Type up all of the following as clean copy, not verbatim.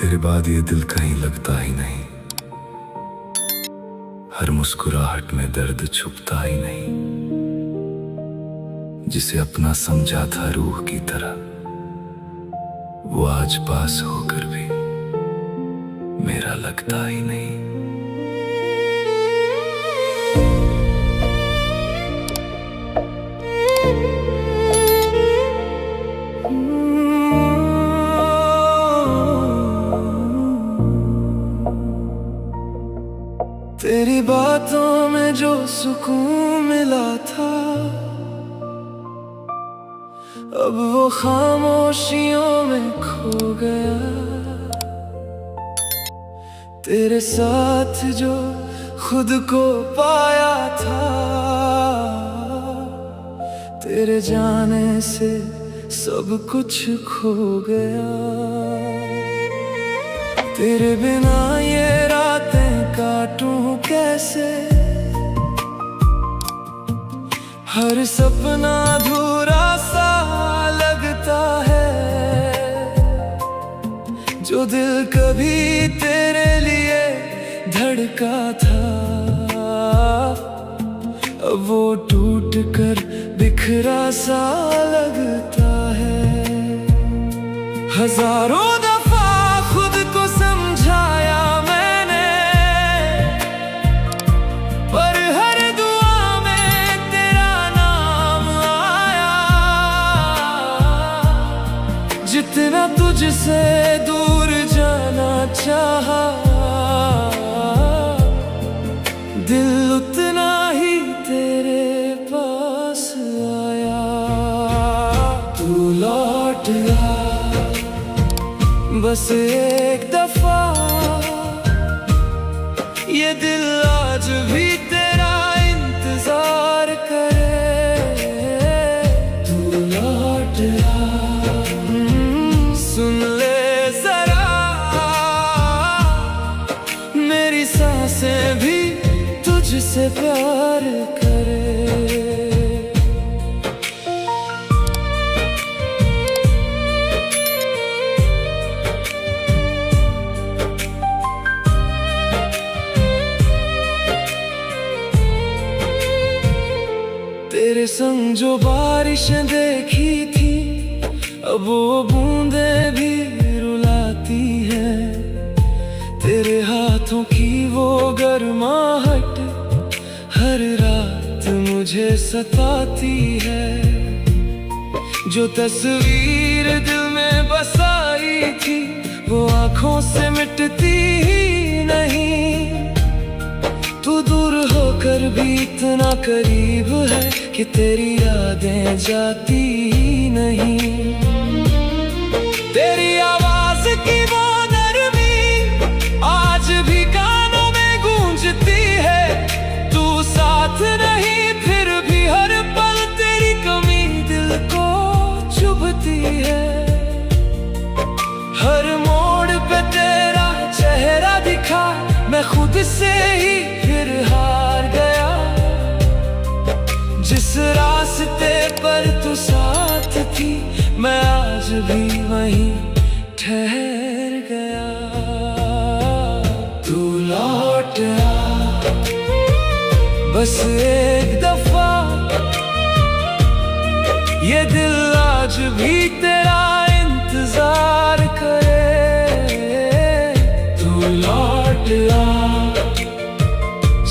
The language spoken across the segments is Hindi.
तेरे बाद ये दिल कहीं लगता ही नहीं, हर मुस्कुराहट में दर्द छुपता ही नहीं। जिसे अपना समझा था रूह की तरह, वो आज पास होकर भी मेरा लगता ही नहीं। तेरी बातों में जो सुकून मिला था, अब वो खामोशियों में खो गया। तेरे साथ जो खुद को पाया था, तेरे जाने से सब कुछ खो गया। तेरे बिना ये रातें काटूं कैसे, हर सपना अधूरा सा लगता है। जो दिल कभी तेरे लिए धड़का था, अब वो टूट कर बिखरा सा लगता है। हजारों दफा खुद को समझाया मैंने, पर हर दुआ में तेरा नाम आया। जितना तुझसे दूर जाना चाहा, दिल उतना ही तेरे पास आया। तू लौट आ बस एक दफा, ये दिल आज भी तेरा इंतजार करे। तू लौट आ, सुन ले जरा, मेरी सांसें भी तुझसे प्यार करे। तेरे संग जो बारिशें देखी थी, अब वो बूंदें भी रुलाती है। तेरे हाथों की वो गर्माहट हर रात मुझे सताती है। जो तस्वीर दिल में बसाई थी, वो आंखों से मिटती ही नहीं। तू दूर होकर भी इतना करीब है कि तेरी यादें जाती ही नहीं। तेरी आवाज की वो नरमी आज भी कानों में गूंजती है। तू साथ नहीं फिर भी हर पल तेरी कमी दिल को चुभती है। हर मोड़ पे तेरा चेहरा दिखा, मैं खुद से ही फिर हार गया। जिस रास्ते पर तू साथ थी, मैं आज भी वहीं ठहर गया। तू लौट आ बस एक दफा, ये दिल आज भी तेरा इंतजार करे। तू लौट आ,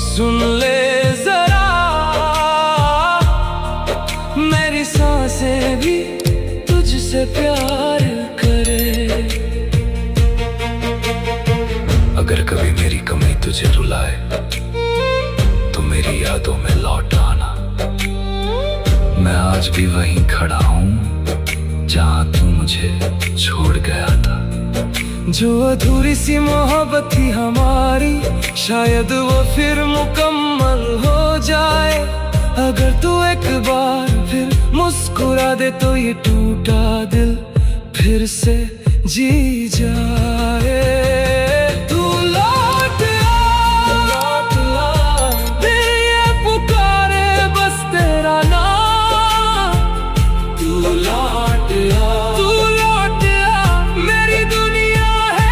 सुन ले जरा, मेरी सांसें भी तुझसे प्यार करे। अगर कभी मेरी कमी तुझे रुलाए, तो मेरी यादों में लौट आना। मैं आज भी वहीं खड़ा हूँ जहाँ तू मुझे छोड़ गया था। जो अधूरी सी मोहब्बत थी हमारी, शायद वो फिर मुकम्मल हो जाए। अगर तू एक बार फिर मुस्कुरा दे, तो ये टूटा दिल फिर से जी जाए। तू लौट आ, दिल ये पुकारे बस तेरा नाम। तू लौट आ, मेरी दुनिया है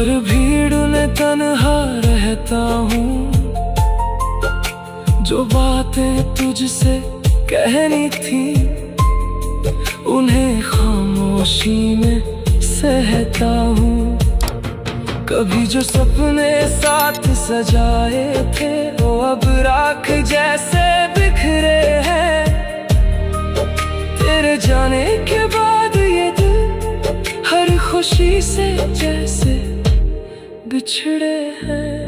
हर भीड़ में तन्हा रहता हूँ, जो बातें तुझसे कहनी थी उन्हें खामोशी में सहता हूँ। कभी जो सपने साथ सजाए थे वो अब राख जैसे बिखरे हैं। तेरे जाने के बाद ये दिल हर खुशी से जैसे बिछड़े हैं।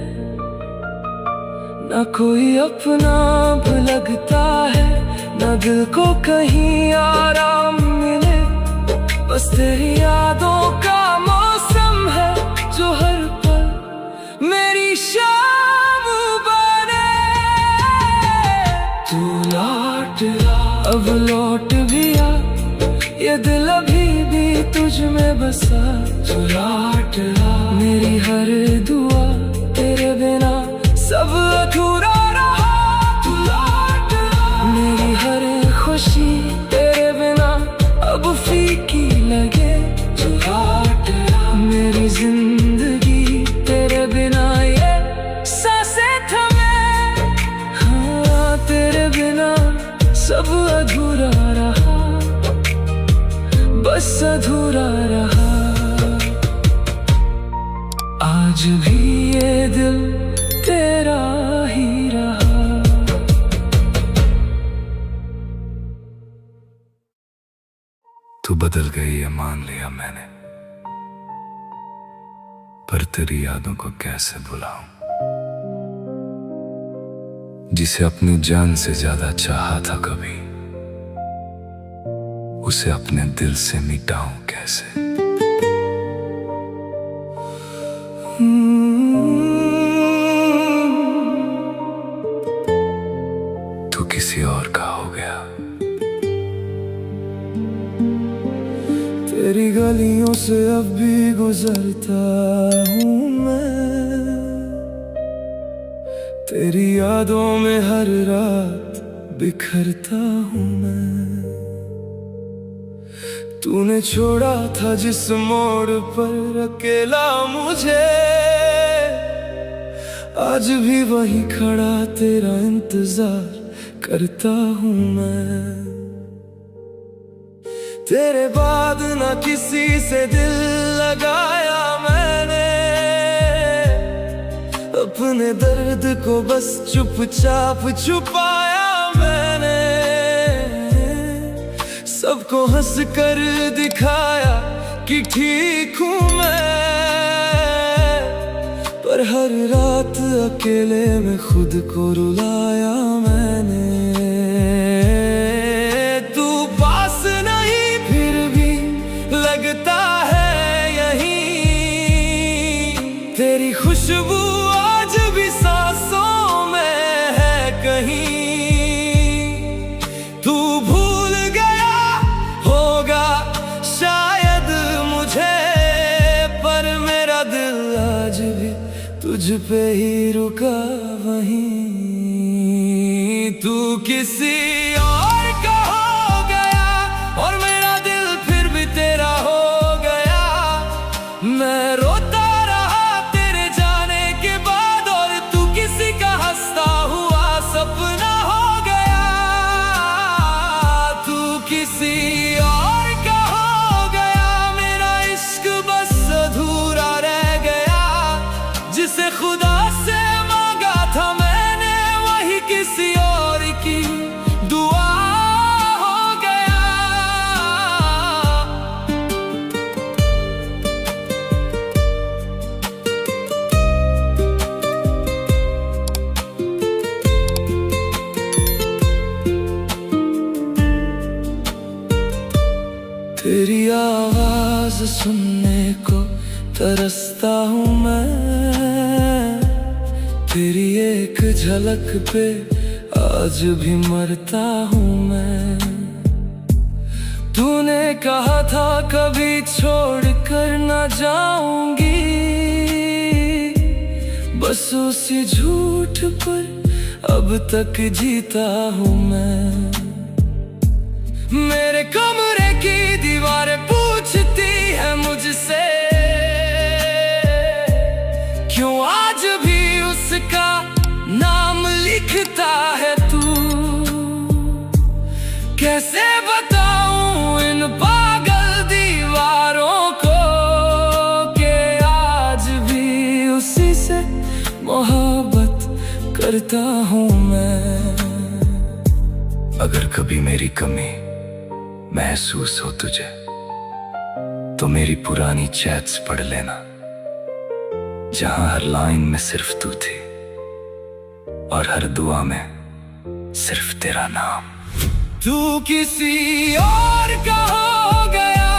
ना कोई अपना अब लगता है, ना दिल को कहीं आराम मिले। बस तेरी यादों का मौसम है जो हर पल मेरी शाम बने। तू लौट आ, अब लौट भी आ, ये दिल अभी भी तुझ में बसा। तू लौट आ, मेरी हर दुआ तेरे बिना सब अधूरा रहा। तू लौट आ, मेरी हर खुशी तेरे बिना अब फीकी लगे। तू लौट आ, मेरी जिंदगी तेरे बिना ये सांसें थमे। हाँ, तेरे बिना सब अधूरा रहा, बस अधूरा रहा। आज भी ये दिल तेरा ही रहा। तू बदल गई है मान लिया मैंने, पर तेरी यादों को कैसे भुलाऊं। जिसे अपनी जान से ज्यादा चाहा था कभी, उसे अपने दिल से मिटाऊं कैसे। तू किसी और का हो गया। तेरी गलियों से अब भी गुजरता हूँ मैं, तेरी यादों में हर रात बिखरता हूँ मैं। तूने छोड़ा था जिस मोड़ पर अकेला मुझे, आज भी वहीं खड़ा तेरा इंतजार करता हूँ मैं। तेरे बाद ना किसी से दिल लगाया मैंने, अपने दर्द को बस चुपचाप छुपाया मैंने। सबको हंस कर दिखाया कि ठीक हूँ मैं, पर हर रात अकेले में खुद को रुलाया मैंने। तू पास नहीं फिर भी लगता है यहीं, तेरी खुशबू आज भी सांसों में है कहीं। तू भूल गया होगा शायद मुझे, पर मेरा दिल आज भी तुझ पे ही रुका वहीं। तू किसी और का हो गया और मेरा दिल फिर भी तेरा हो गया। मैं रोता रहा तेरे जाने के बाद, और तू किसी का हंसता हुआ सपना हो गया। तू किसी और का हो गया, मेरा इश्क बस अधूरा रह गया। जिसे खुदा से मांगा था मैंने, वही किसी और की दुआ हो गया। तेरी आवाज सुनने को तरसता हूँ मैं, तेरी एक झलक पे आज भी मरता हूँ मैं। तूने कहा था कभी छोड़ कर न जाऊंगी, बस उसी झूठ पर अब तक जीता हूँ मैं। मेरे कमरे की दीवारें पूछती है मुझसे, कैसे बताऊं इन पागल दीवारों को कि आज भी उसी से मोहब्बत करता हूँ मैं। अगर कभी मेरी कमी महसूस हो तुझे तो मेरी पुरानी चैट्स पढ़ लेना, जहां हर लाइन में सिर्फ तू थी और हर दुआ में सिर्फ तेरा नाम। तू किसी और का हो गया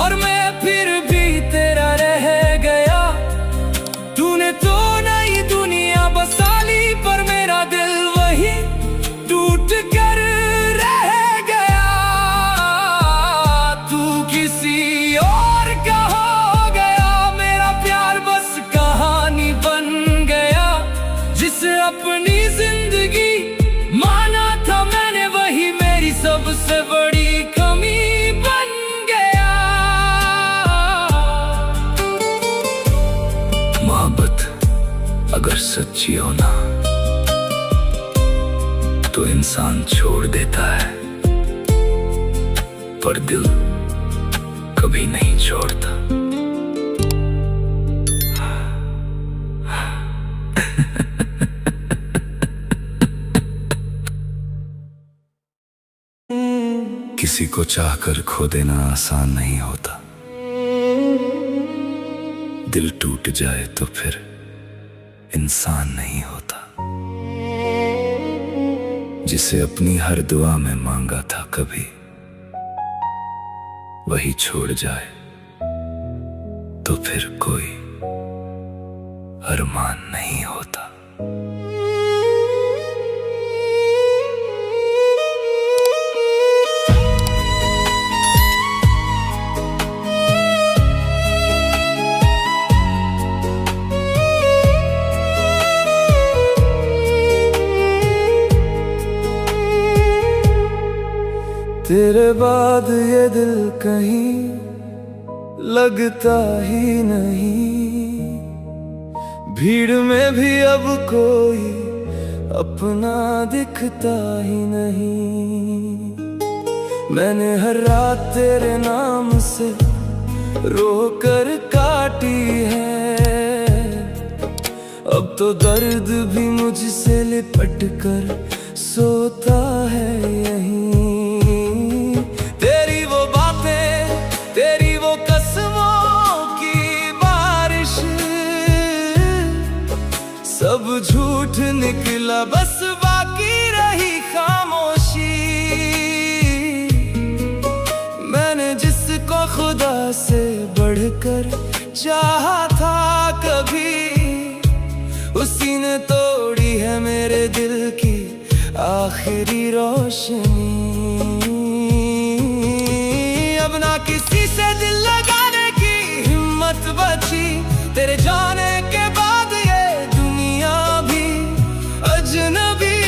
और मैं फिर भी तेरा रह गया। तूने तो नई दुनिया बसा ली पर मेरा दिल वही टूट कर रह गया। तू किसी और का हो गया, मेरा प्यार बस कहानी बन गया। जिसे अपनी जिंदगी माना था मैंने, वही मेरी सबसे बड़ी कमी बन गया। मोहब्बत अगर सच्ची हो ना तो इंसान छोड़ देता है, पर दिल कभी नहीं छोड़ता। किसी को चाहकर खो देना आसान नहीं होता। दिल टूट जाए तो फिर इंसान नहीं होता। जिसे अपनी हर दुआ में मांगा था कभी, वही छोड़ जाए तो फिर कोई अरमान नहीं होता। तेरे बाद ये दिल कहीं लगता ही नहीं। भीड़ में भी अब कोई अपना दिखता ही नहीं। मैंने हर रात तेरे नाम से रोकर काटी है। अब तो दर्द भी मुझसे लिपट कर सोता है यहीं। तेरी वो बातें, तेरी वो कसमों की बारिश, सब झूठ निकला, बस बाकी रही खामोशी। मैंने जिसको खुदा से बढ़कर चाहा था कभी, उसी ने तोड़ी है मेरे दिल की आखिरी रोशनी। अब ना किसी से दिल लगाने की हिम्मत बची। तेरे जाने के बाद ये दुनिया भी अजनबी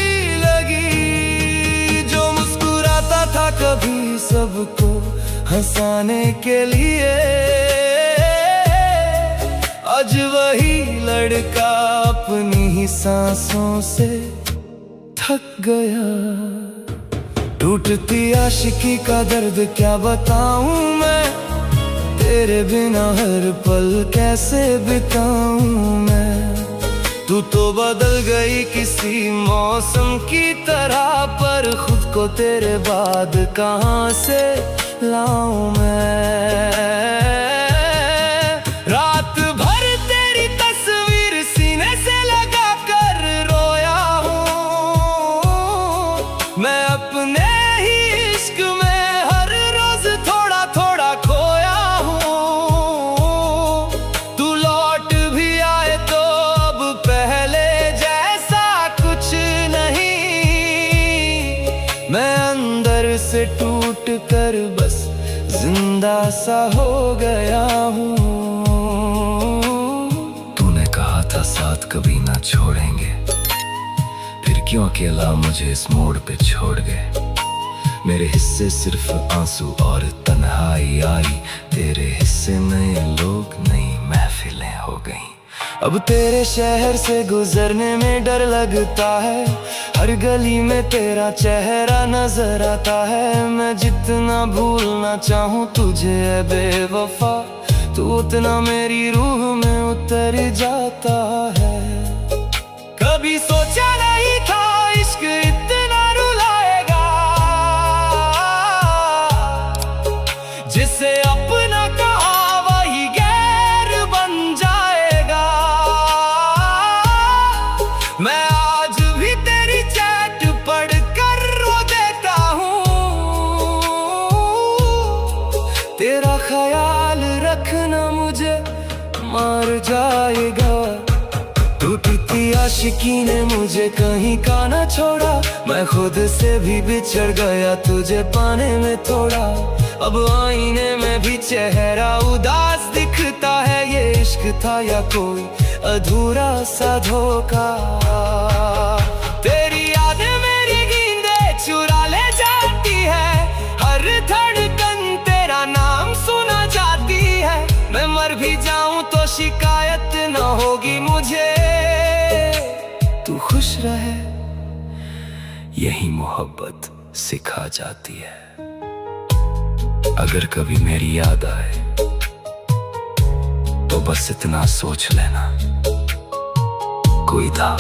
लगी। जो मुस्कुराता था कभी सबको हंसाने के लिए, आज वही लड़का अपनी ही सांसों से थक गया। टूटती आशिकी का दर्द क्या बताऊं मैं, तेरे बिना हर पल कैसे बिताऊं मैं। तू तो बदल गई किसी मौसम की तरह, पर खुद को तेरे बाद कहां से लाऊं मैं। रात भर तेरी तस्वीर सीने से लगा कर रोया हूँ मैं। अपने ही इश्क में हर रोज थोड़ा थोड़ा खोया हूँ। तू लौट भी आए तो अब पहले जैसा कुछ नहीं। मैं अंदर से टूट कर बस जिंदा सा हो गया हूँ। तूने कहा था साथ कभी ना छोड़ेंगे, फिर क्यों अकेला मुझे इस मोड़ पे छोड़ गए। मेरे हिस्से सिर्फ आंसू और तन्हाई आई, तेरे हिस्से नए लोग नई महफिलें हो गईं। अब तेरे शहर से गुजरने में डर लगता है, हर गली में तेरा चेहरा नजर आता है। मैं जितना भूलना चाहूँ तुझे है बेवफा, तू उतना मेरी रूह में उतर जाता है। कभी सोचा नहीं था इश्क इतना रुलाएगा, जिसे अपना कहा वही गैर बन जाएगा। मैं आज भी तेरी चैट पढ़कर रो देता हूँ, तेरा ख्याल रखना मुझे मार जाएगा। टूटी थी आशिकी ने मुझे कहीं का न छोड़ा, मैं खुद से भी बिछड़ गया तुझे पाने में थोड़ा। अब आईने में भी चेहरा उदास दिखता है, ये इश्क था या कोई अधूरा सा धोखा। तेरी यादें मेरी नींदें चुरा ले जाती है, हर धड़कन तेरा नाम सुना जाती है। मैं मर भी जाऊं तो शिकायत न होगी मुझे, तू खुश रहे यही मोहब्बत सिखा जाती है। अगर कभी मेरी याद आए तो बस इतना सोच लेना, कोई था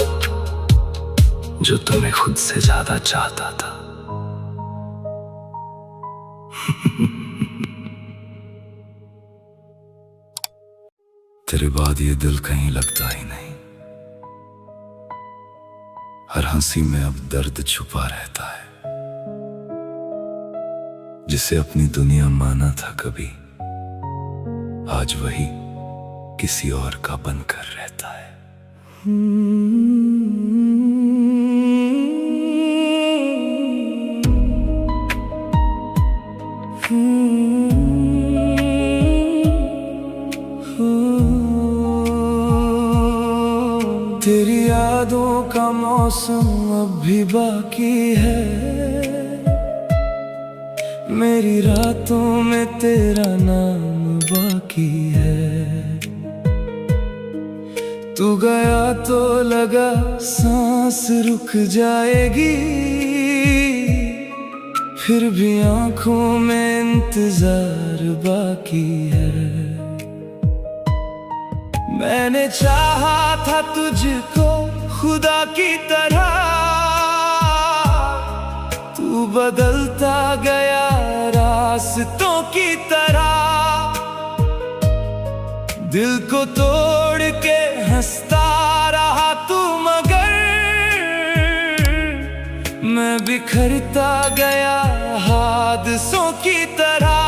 जो तुम्हें खुद से ज्यादा चाहता था। तेरे बाद ये दिल कहीं लगता ही नहीं, हर हंसी में अब दर्द छुपा रहता है। जिसे अपनी दुनिया माना था कभी, आज वही किसी और का बनकर रहता है। तेरी यादों का मौसम अब भी बाकी है, मेरी रातों में तेरा नाम बाकी है। तू गया तो लगा सांस रुक जाएगी, फिर भी आंखों में इंतजार बाकी है। मैंने चाहा था तुझको खुदा की तरह, तू बदलता गया रास्तों की तरह। दिल को तोड़ के हंसता रहा तू, मगर मैं बिखरता गया हादसों की तरह।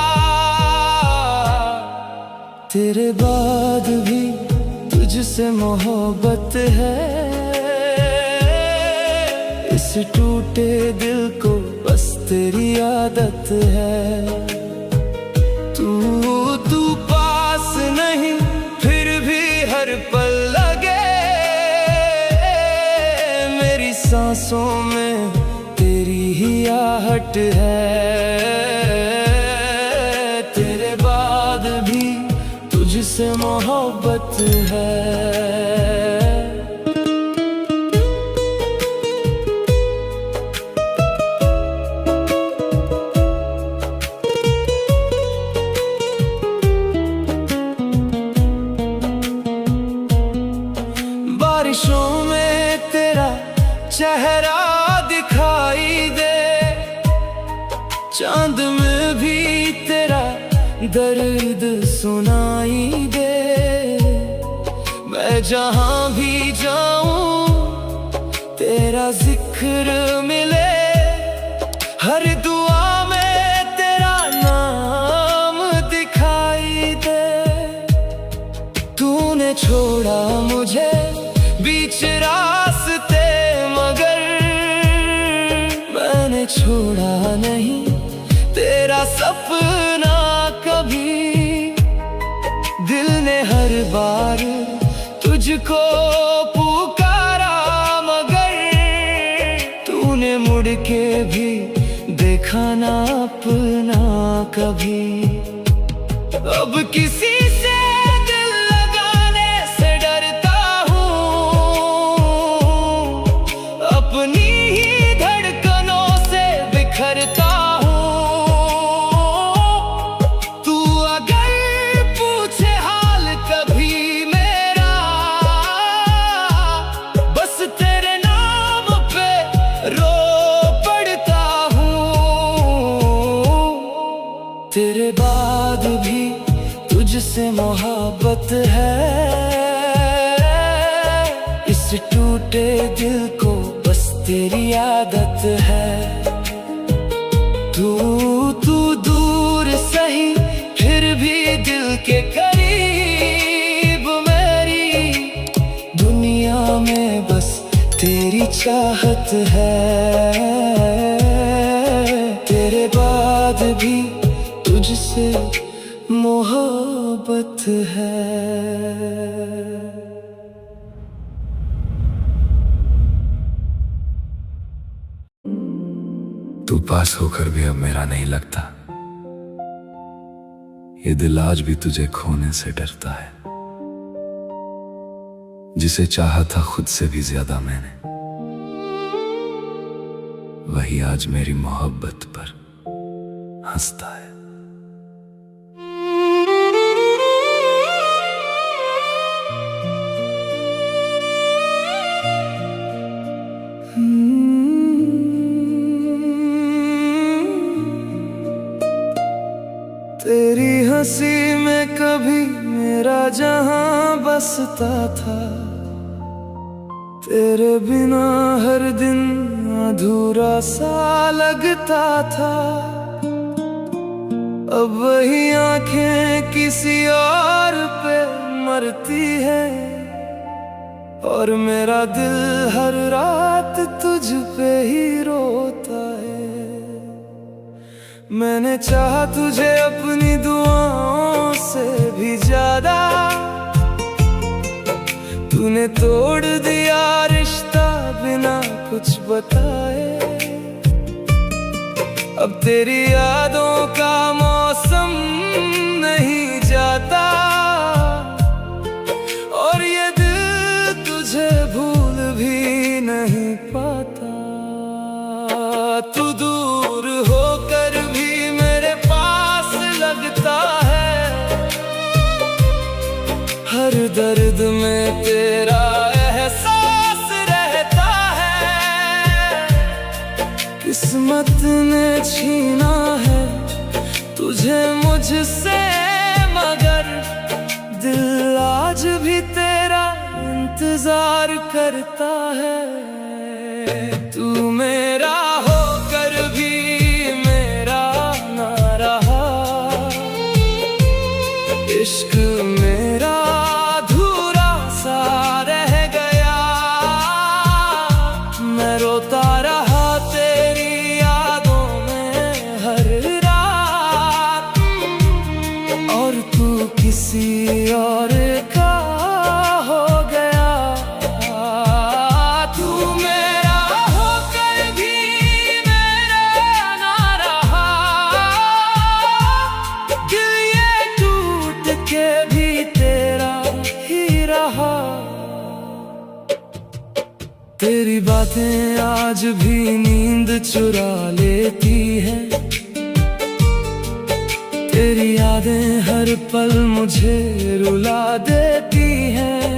तेरे बाद भी तुझसे मोहब्बत है, इस टूटे दिल को बस तेरी आदत है। तू पास नहीं फिर भी हर पल लगे, मेरी सांसों में तेरी ही आहट है। तेरे बाद भी तुझसे मोहब्बत है। बारिशों में तेरा चेहरा दिखाई दे, चांद में भी तेरा दर्द सुनाई दे। मैं जहां भी जाऊं तेरा जिक्र मिले, हर दुआ में तेरा नाम दिखाई दे। तूने छोड़ा मुझे बीच रास्ते, मगर मैंने छोड़ा नहीं तेरा सपना कभी। दिल ने हर बार तुझको पुकारा, मगर तूने मुड़ के भी देखा ना अपना कभी। अब किसी से दिल लगाने से डरता तुझसे मोहब्बत है। इस टूटे दिल को बस तेरी आदत है। तू दूर सही फिर भी दिल के करीब, मेरी दुनिया में बस तेरी चाहत है। तेरे बाद भी तुझसे मोहब्बत है। तू पास होकर भी अब मेरा नहीं लगता। ये दिल आज भी तुझे खोने से डरता है। जिसे चाहा था खुद से भी ज्यादा मैंने, वही आज मेरी मोहब्बत पर हंसता है। तेरी हंसी में कभी मेरा जहां बसता था। तेरे बिना हर दिन अधूरा सा लगता था। अब वही आंखें किसी और पे मरती है, और मेरा दिल हर रात तुझ पे ही रोता है। मैंने चाहा तुझे अपनी दुआओं से भी ज्यादा, तूने तोड़ दिया रिश्ता बिना कुछ बताए। अब तेरी यादों का मौसम नहीं जाता, और ये दिल तुझे भूल भी नहीं पाता। तू दूर होकर भी मेरे पास लगता है। हर दर्द में तेरा एहसास रहता है। किस्मत ने छीना है तुझे मुझसे, मगर दिल आज भी तेरा इंतजार करता है। तू मेरा होकर भी मेरा ना रहा। इश्क मेरा अधूरा सा रह गया। मैं रोता रहा तेरी यादों में हर रात, और तू किसी और का हो गया। तू मेरा होकर भी मेरा ना रहा। दिल ये टूट के भी तेरा ही रहा। तेरी बातें आज भी नींद चुरा लेती है। तेरी यादें हर पल मुझे रुला देती हैं।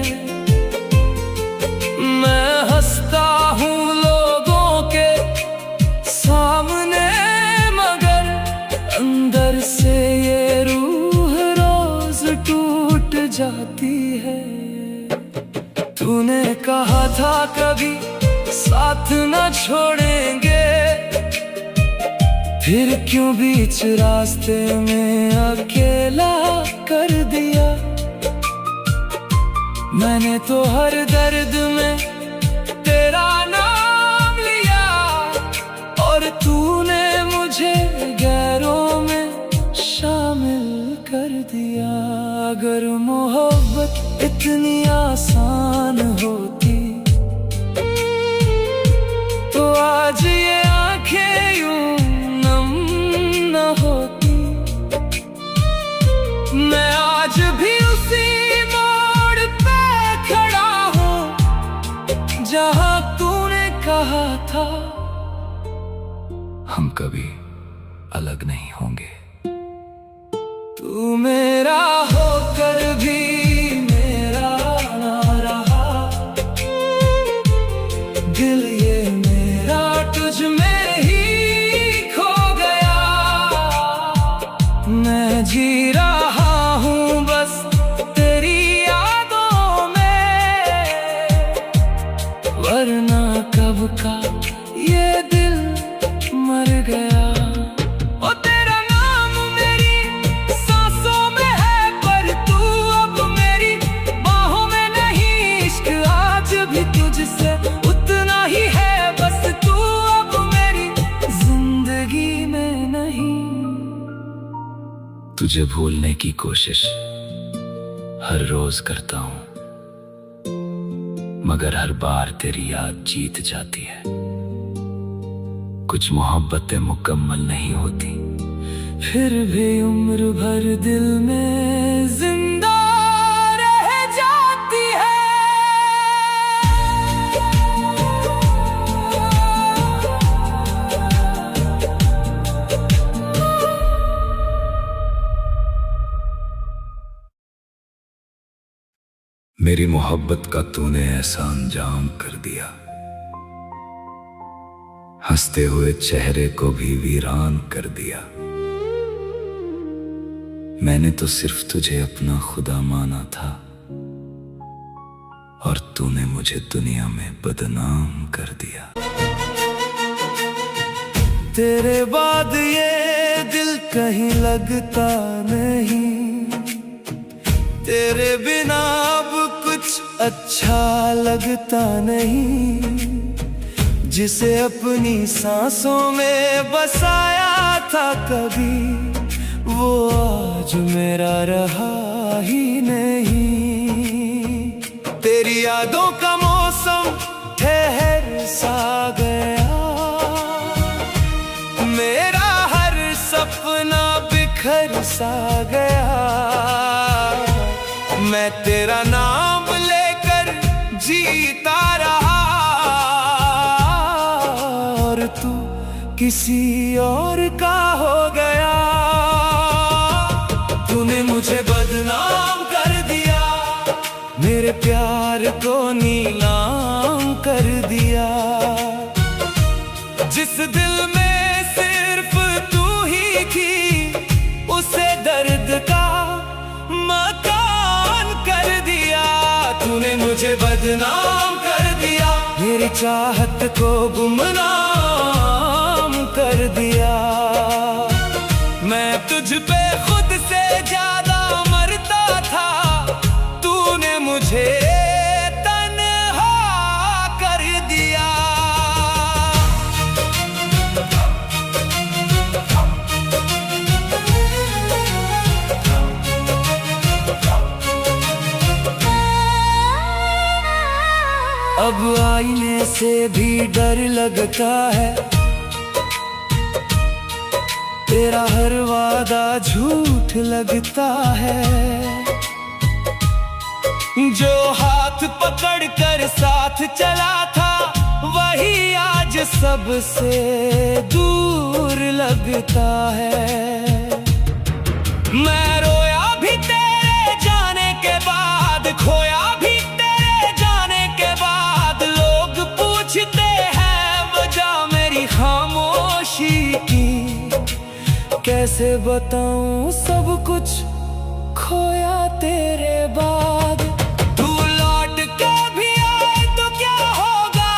मैं हंसता हूँ लोगों के सामने, मगर अंदर से ये रूह रोज टूट जाती है। तूने कहा था कभी साथ न छोड़ेंगे, फिर क्यों बीच रास्ते में अकेला कर दिया। मैंने तो हर दर्द में तेरा नाम लिया, और तूने मुझे गैरों में शामिल कर दिया। अगर मोहब्बत इतनी आसान होती तो आज ये आंखें यूं नम न होती। मैं आज भी उसी मोड़ पे खड़ा हूँ जहाँ तूने कहा था हम कभी अलग नहीं होंगे। तू मेरा होकर भी मेरा ना रहा। दिल ये मेरा तुझ में ही खो गया। मैं जी रहा हूँ बस का ये दिल मर गया। ओ तेरा नाम मेरी सांसों में है, पर तू अब मेरी बाहों में नहीं। इश्क आज भी तुझसे उतना ही है, बस तू अब मेरी जिंदगी में नहीं। तुझे भूलने की कोशिश हर रोज करता हूं, मगर हर बार तेरी याद जीत जाती है। कुछ मोहब्बतें मुकम्मल नहीं होती, फिर भी उम्र भर दिल में जिंदा रह जाती है। मेरी मोहब्बत का तूने ऐसा अंजाम कर दिया, हंसते हुए चेहरे को भी वीरान कर दिया। मैंने तो सिर्फ तुझे अपना खुदा माना था, और तूने मुझे दुनिया में बदनाम कर दिया। तेरे बाद ये दिल कहीं लगता नहीं, तेरे बिना अब कुछ अच्छा लगता नहीं। जिसे अपनी सांसों में बसाया था कभी, वो आज मेरा रहा ही नहीं। तेरी यादों का मौसम ठहर सा गया, मेरा हर सपना बिखर सा गया। मैं तेरा नाम लेकर जीता रहा, और तू किसी और का हो गया। तूने मुझे बदनाम कर दिया, मेरे प्यार को नीलाम कर दिया। जिस दिल में सिर्फ तू ही थी, उसे दर्द का मकान कर दिया। तूने मुझे बदनाम कर दिया, मेरी चाहत को गुमनाम कर दिया। मैं तुझ पे खुद से ज्यादा मरता था, तूने मुझे तन्हा कर दिया। अब आईने से भी डर लगता है, तेरा हर वादा झूठ लगता है। जो हाथ पकड़ कर साथ चला था, वही आज सबसे दूर लगता है। मैं रोया भी तेरे जाने के बाद, खोया भी तेरे जाने के बाद। लोग पूछते हैं वजह मेरी खामोशी की, कैसे बताऊं सब कुछ खोया तेरे बाद। तू लौट के भी आए तो क्या होगा,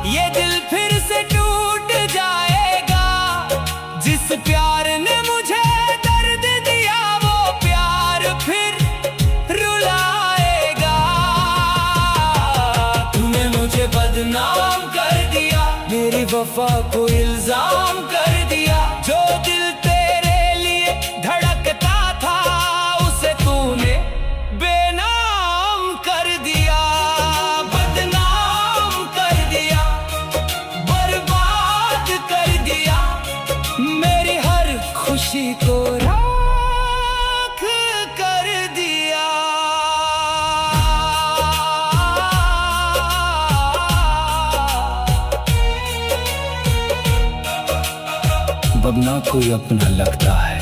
ये दिल फिर से टूट जाएगा। जिस प्यार ने मुझे दर्द दिया, वो प्यार फिर रुलाएगा। तूने मुझे बदनाम कर दिया, मेरी वफा को इल्जाम कर दिया। जो दिल धड़कता था, उसे तूने बेनाम कर दिया। बदनाम कर दिया, बर्बाद कर दिया। मेरी हर खुशी को राख कर दिया। बदना कोई अपना लगता है,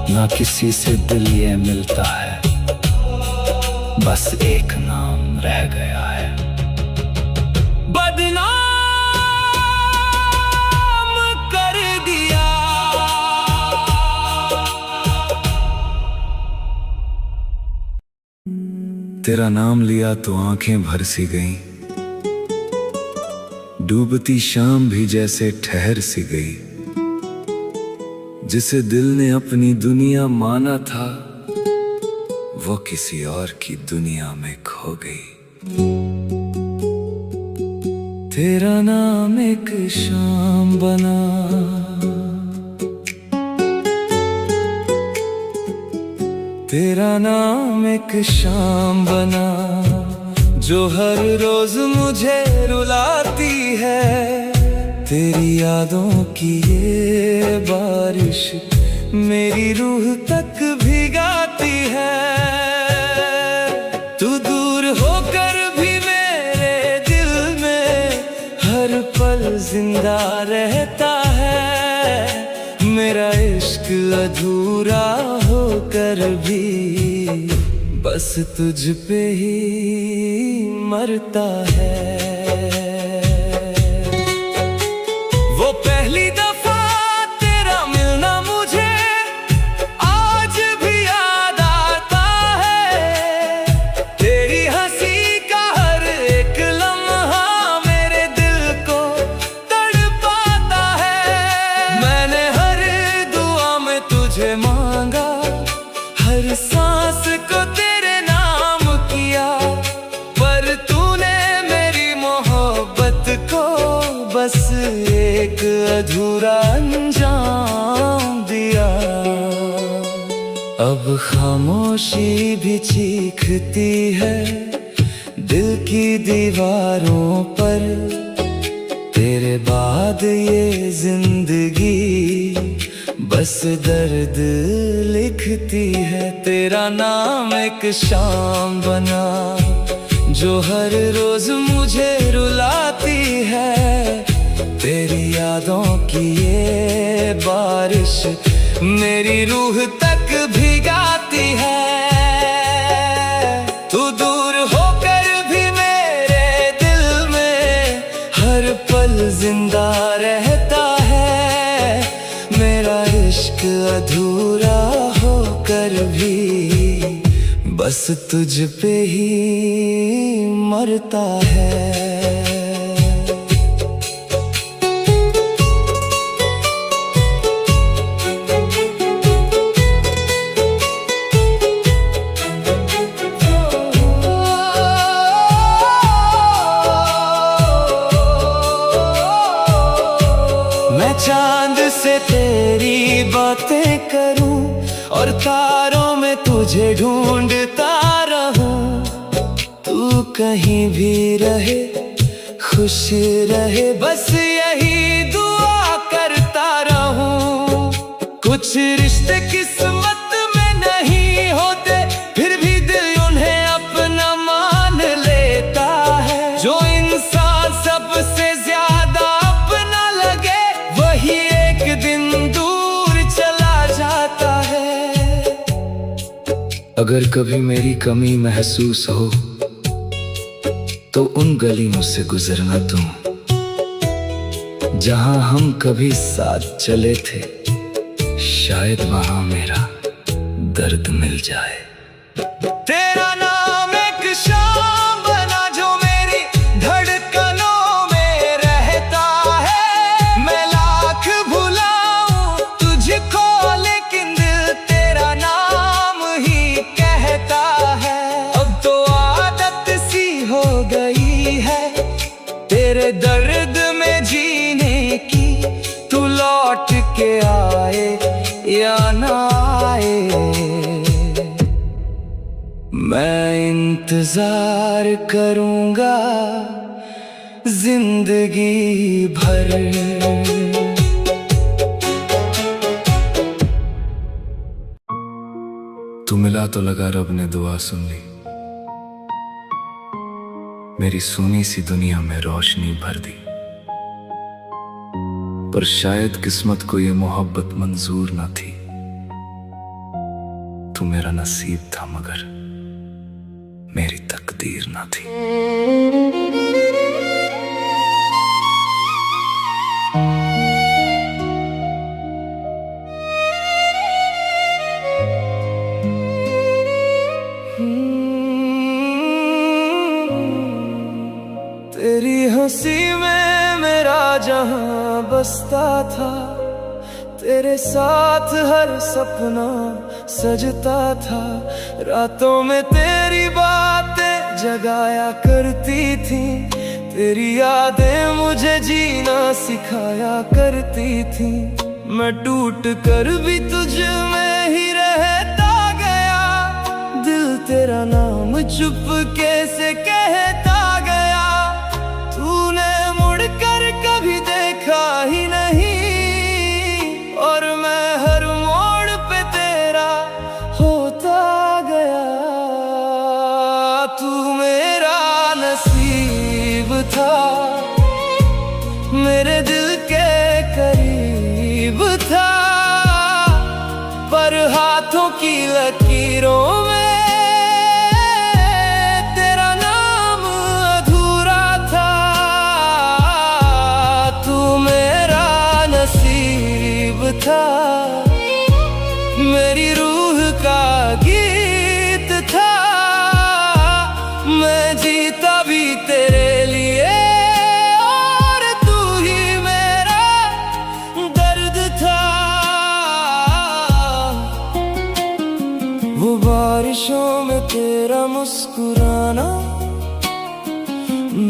ना किसी से दिल ये मिलता है। बस एक नाम रह गया है, बदनाम कर दिया। तेरा नाम लिया तो आंखें भर सी गईं, डूबती शाम भी जैसे ठहर सी गई, जिसे दिल ने अपनी दुनिया माना था, वो किसी और की दुनिया में खो गई। तेरा नाम एक शाम बना, तेरा नाम एक शाम बना, जो हर रोज मुझे रुलाती है। तेरी यादों की ये बारिश मेरी रूह तक भिगाती है। तू दूर होकर भी मेरे दिल में हर पल जिंदा रहता है। मेरा इश्क अधूरा होकर भी बस तुझ पे ही मरता है। वो पहली दफा तेरा मिलना मुझे आज भी याद आता है। तेरी हंसी का हर एक लम्हा मेरे दिल को तड़पाता है। मैंने हर दुआ में तुझे मांगा, हर सांस को बस एक अधूरा अंजाम दिया। अब खामोशी भी चीखती है दिल की दीवारों पर। तेरे बाद ये जिंदगी बस दर्द लिखती है। तेरा नाम एक शाम बना, जो हर रोज मुझे रुलाती है। तेरी यादों की ये बारिश मेरी रूह तक भिगाती है। तू दूर होकर भी मेरे दिल में हर पल जिंदा रहता है। मेरा इश्क अधूरा होकर भी बस तुझ पे ही मरता है। मैं चांद से तेरी बातें करूं और तारों में तुझे ढूंढता रहूं। तू कहीं भी रहे खुश रहे, बस यही दुआ करता रहूं। कुछ रिश्ते किस्मत में नहीं होते, फिर भी दिल उन्हें अपना मान लेता है। जो इंसान सबसे ज्यादा अपना लगे, वही एक दिन दूर चला जाता है। अगर कभी मेरी कमी महसूस हो तो उन गलियों से गुजरना तुम, जहां हम कभी साथ चले थे। शायद वहां मेरा दर्द मिल जाए। तेरा नाम एक शाम बना, जो मेरी धड़कनों में रहता है। मैं लाख भुलाऊं तुझको, लेकिन दिल तेरा नाम ही कहता है। अब तो आदत सी हो गई है तेरे दर्द में जीने की। तू लौट के आए या ना आए, मैं इंतजार करूंगा जिंदगी भर। तू मिला तो लगा रब ने दुआ सुन ली, मेरी सूनी सी दुनिया में रोशनी भर दी। पर शायद किस्मत को ये मोहब्बत मंजूर न थी। तू मेरा नसीब था मगर मेरी तकदीर न थी। तेरी हंसी में में मेरा जहां बसता था, तेरे साथ हर सपना सजता था। रातों में तेरी बातें जगाया करती थी, तेरी यादें मुझे जीना सिखाया करती थी। मैं टूट कर भी तुझ में ही रहता गया, दिल तेरा नाम चुपके से कहता गया। तूने मुड़कर कभी देखा ही नहीं, और मैं हर मोड़ पे तेरा होता गया। तू मेरा नसीब था, मेरे दिल के करीब था, पर हाथों की लकीरों में तेरा नाम अधूरा था। तू मेरा नसीब था, मेरी रूह का गीत था। मैं जीता भी तेरे लिए, और तू ही मेरा दर्द था। वो बारिशों में तेरा मुस्कुराना,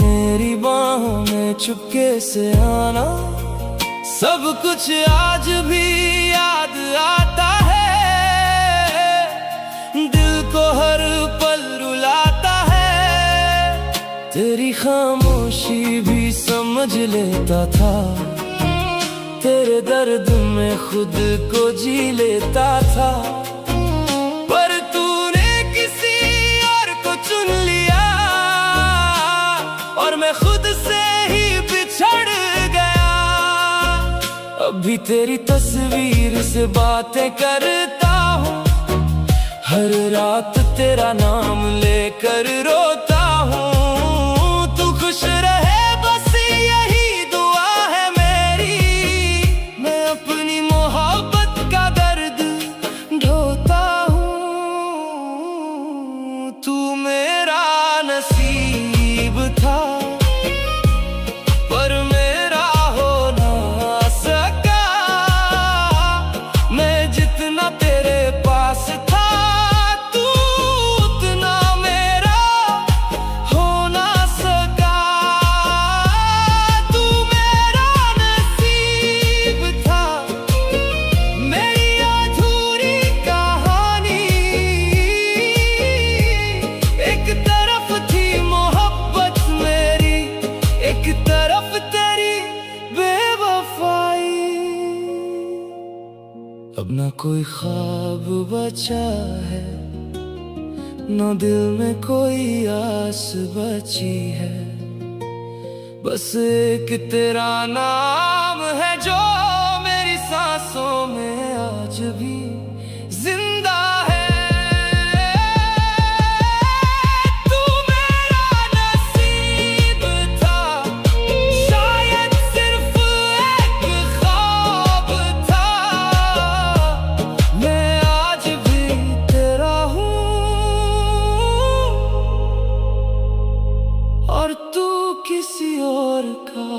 मेरी बाहों में चुपके से आना, सब कुछ आज भी याद आता है। दिल को हर पल रुलाता है, तेरी खामोशी भी समझ लेता था। तेरे दर्द में खुद को जी लेता था, पर तूने किसी और को चुन लिया, और मैं खुद से ही बिछड़ गया। अभी तेरी तस्वीर से बातें करता हूँ, हर रात तेरा नाम लेकर रोता हूँ। तू खुश रहे बस यही दुआ है मेरी, मैं अपनी मोहब्बत का दर्द ढोता हूँ। तू मेरा नसीब था, पर मेरा हो ना सका। मैं जितना तेरे पास था, तू उतना मेरा हो ना सका। तू मेरा नसीब था, मेरी अधूरी कहानी। एक तरफ थी मोहब्बत मेरी, एक तरफ तेरी बेवफाई। अब ना कोई ख्वाब बचा है, ना दिल में कोई आस बची है। बस एक तेरा नाम है जो मेरी सांसों में आज भी जिंदा है। तू मेरा नसीब था, शायद सिर्फ एक ख्वाब था। मैं आज भी तेरा हूँ, और तू किसी और का।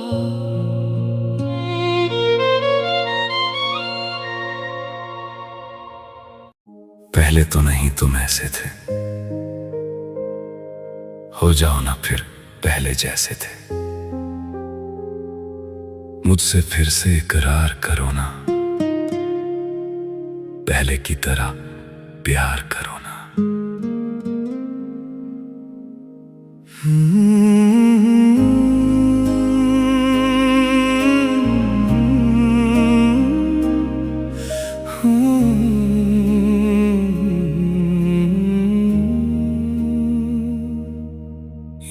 पहले तो नहीं तुम ऐसे थे, हो जाओ ना फिर पहले जैसे थे। मुझसे फिर से इकरार करो ना, पहले की तरह प्यार करो ना।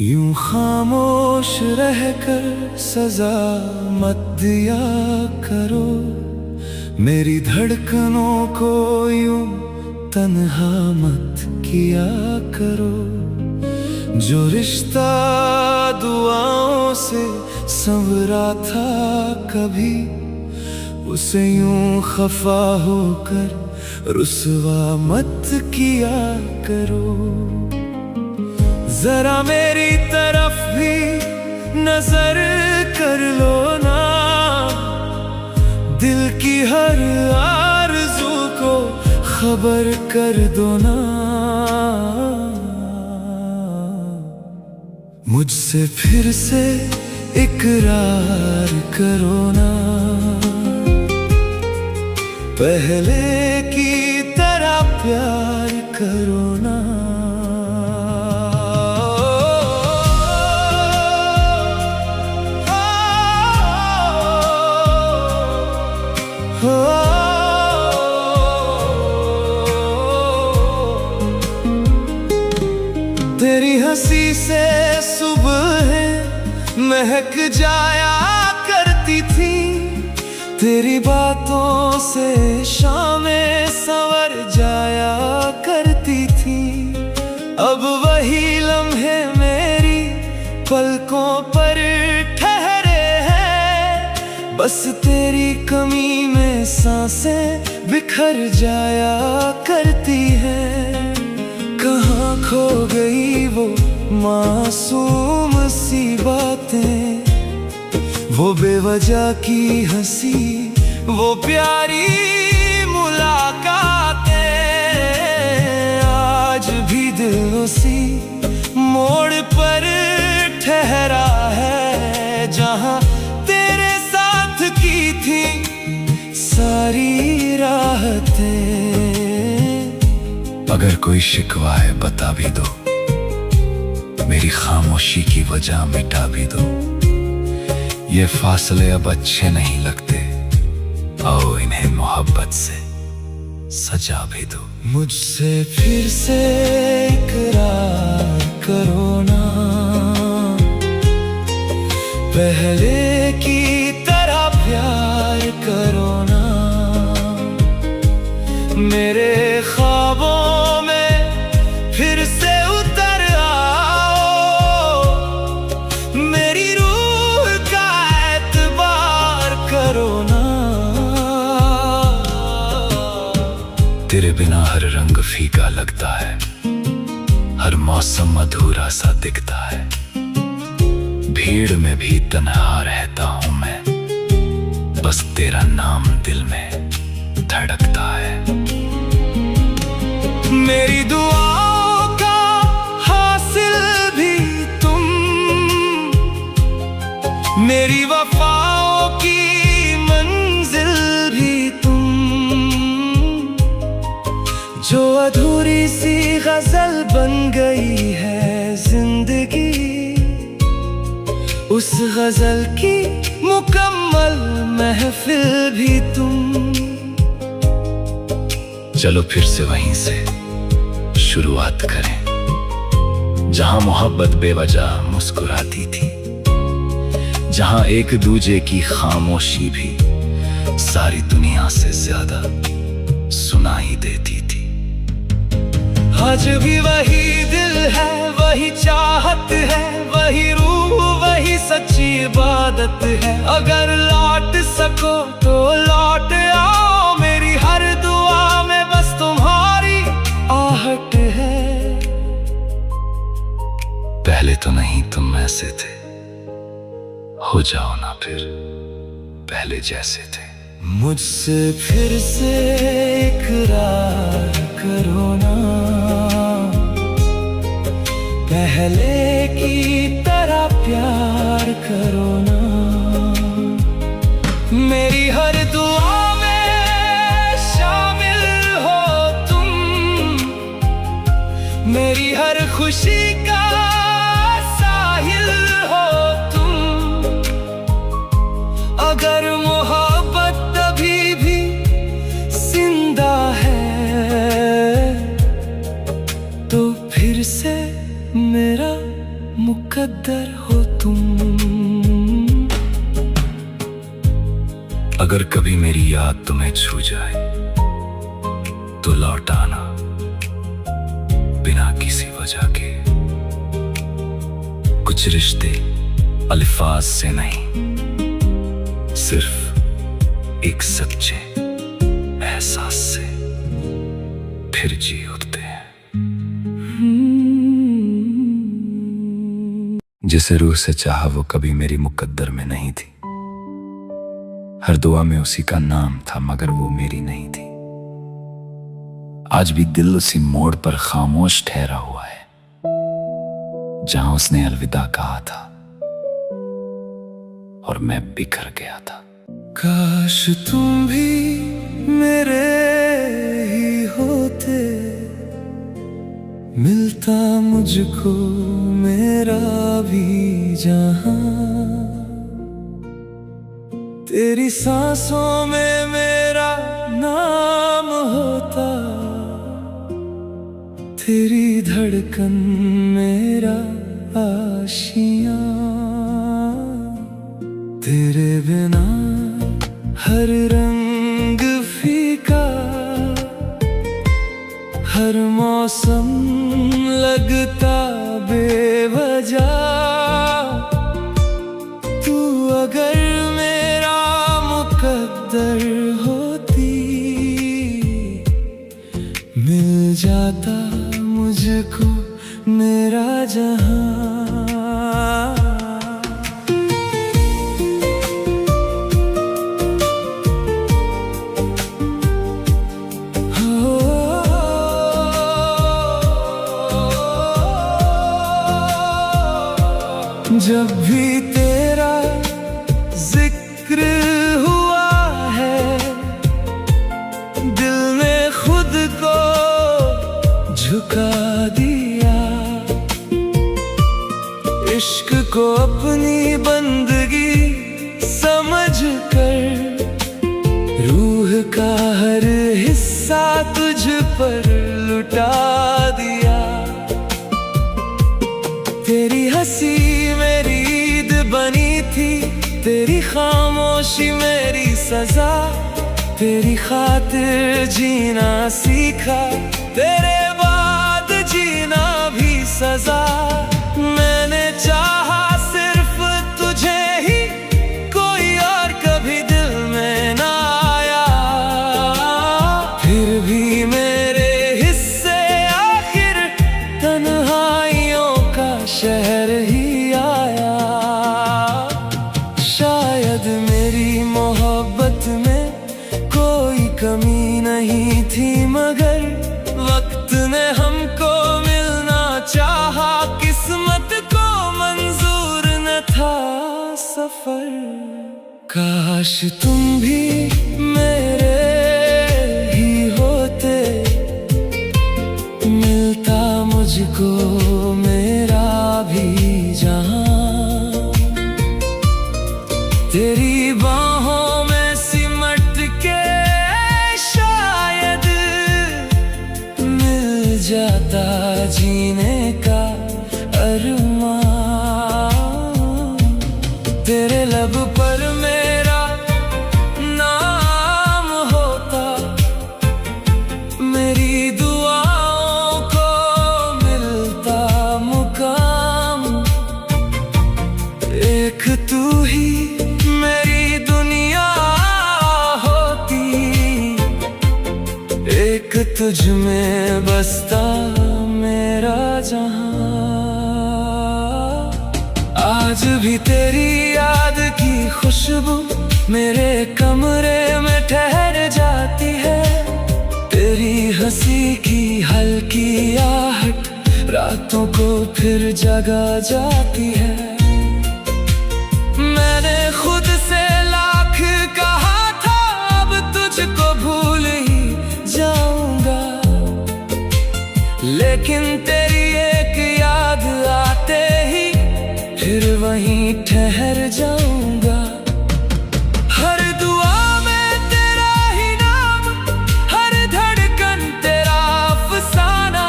यूं खामोश रहकर सजा मत दिया करो, मेरी धड़कनों को यूं तन्हा मत किया करो। जो रिश्ता दुआओं से संवरा था कभी, उसे यूं खफा होकर रुसवा मत किया करो। जरा मेरी तरफ भी नजर कर लो, खबर कर दो ना, मुझसे फिर से इकरार करो ना, पहले की तरह प्यार करो ना। तेरी हंसी से सुबह महक जाया करती थी, तेरी बातों से शामें संवर जाया करती थी। अब वही लम्हे मेरी पलकों पर ठहरे हैं, बस तेरी कमी में सांसें बिखर जाया करती हैं। कहाँ खो गई वो मासूम सी बातें, वो बेवजह की हंसी, वो प्यारी मुलाकातें। आज भी दिल उसी मोड़ पर ठहरा है, जहाँ तेरे साथ की थी सारी राहतें। अगर कोई शिकवा है बता भी दो, मेरी खामोशी की वजह मिटा भी दो। ये फासले अब अच्छे नहीं लगते, आओ इन्हें मोहब्बत से सजा भी दो। मुझसे फिर से इकरार करो ना, पहले की तरह प्यार करो ना। मेरे ख्वाबों में फिर से उतर आओ, मेरी रूह का एतबार करो ना। तेरे बिना हर रंग फीका लगता है, हर मौसम अधूरा सा दिखता है। भीड़ में भी तन्हा रहता हूँ मैं, बस तेरा नाम दिल में धड़कता है। मेरी दुआओं का हासिल भी तुम, मेरी वफाओं की मंजिल भी तुम। जो अधूरी सी गजल बन गई है जिंदगी, उस गजल की मुकम्मल महफिल भी तुम। चलो फिर से वहीं से शुरुआत करें, जहां मोहब्बत बेवजह मुस्कुराती थी, जहां एक दूजे की खामोशी भी सारी दुनिया से ज्यादा सुनाई देती थी। आज भी वही दिल है, वही चाहत है, वही रूह, वही सच्ची इबादत है। अगर लौट सको तो लौट आओ, मेरी हर दुआ में बस तुम्हारी आहट है। पहले तो नहीं तुम ऐसे थे, हो जाओ ना फिर पहले जैसे थे। मुझसे फिर से इकरार करो ना, पहले की तरह प्यार करो ना। मेरी हर दुआ में शामिल हो तुम, मेरी हर खुशी का साहिल हो तुम। अगर मोहब्बत अभी भी जिंदा है, तो फिर से मेरा मुकद्दर हो तुम। अगर कभी मेरी याद तुम्हें छू जाए तो लौट आना, बिना किसी वजह के। कुछ रिश्ते अल्फाज से नहीं, सिर्फ एक सच्चे एहसास से फिर जी उठते हैं। जिसे रूह से चाहा वो कभी मेरी मुकद्दर में नहीं थी, हर दुआ में उसी का नाम था मगर वो मेरी नहीं थी। आज भी दिल उसी मोड़ पर खामोश ठहरा हुआ है जहां उसने अलविदा कहा था और मैं बिखर गया था। काश तुम भी मेरे ही होते, मिलता मुझको मेरा भी जहां, तेरी सांसों में मेरा नाम होता, तेरी धड़कन मेरा आशियां। तेरे बिना हर रंग फीका, हर मौसम लगता बेवजह। तू अगर मेरा मुकद्दर होती, मिल जाता मुझको मेरा जहां। जब भी तेरा जिक्र हुआ है, दिल ने खुद को झुका दिया। इश्क को अपनी बंदगी समझ कर, रूह का हर हिस्सा तुझ पर लुटा दिया। तेरी हंसी मेरी ईद बनी थी, तेरी खामोशी मेरी सजा। तेरी खातिर जीना सीखा, तेरे बाद जीना भी सजा। मैंने चाहा सिर्फ तुझे ही, कोई और कभी दिल में ना आया। फिर भी मेरे हिस्से आखिर तन्हाइयों का शहर ही आया। शायद मेरी मोहब्बत में कोई कमी नहीं थी, मगर वक्त ने हमको मिलना चाहा। किस्मत को मंजूर न था सफर। काश तुम भी मेरे ही होते, मिलता मुझको मेरा भी जहां। तेरी बाहों में सिमट के शायद मिल जाता जीने का अरमान। तेरे लब पर मेरा नाम होता, मेरी दुआओं को मिलता मुकाम। एक तू ही मेरी दुनिया होती, एक तुझ में बसता मेरा जहां। आज भी तेरी याद की खुशबू मेरे कमरे में ठहर जाती है। तेरी हंसी की हल्की आहट रातों को फिर जगा जाती है। मैंने खुद से लाख कहा था, अब तुझको भूल ही जाऊंगा, लेकिन तेरी एक याद आते ही फिर वहीं ठहर जाऊंगा। हर दुआ में तेरा ही नाम, हर धड़कन तेरा अफसाना।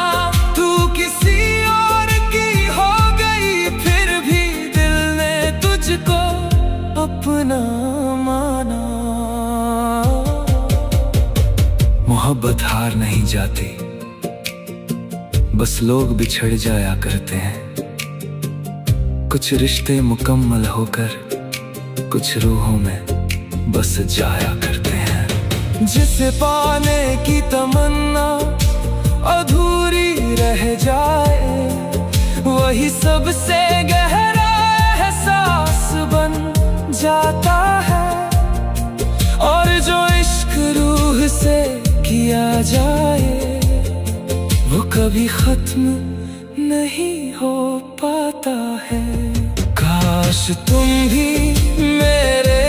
तू किसी और की हो गई, फिर भी दिल ने तुझको अपना माना। मोहब्बत हार नहीं जाती, बस लोग बिछड़ जाया करते हैं। कुछ रिश्ते मुकम्मल होकर कुछ रूहों में बस जाया करते हैं। जिसे पाने की तमन्ना अधूरी रह जाए, वही सबसे गहरा एहसास बन जाता है। और जो इश्क रूह से किया जाए, कभी खत्म नहीं हो पाता है। काश तुम भी मेरे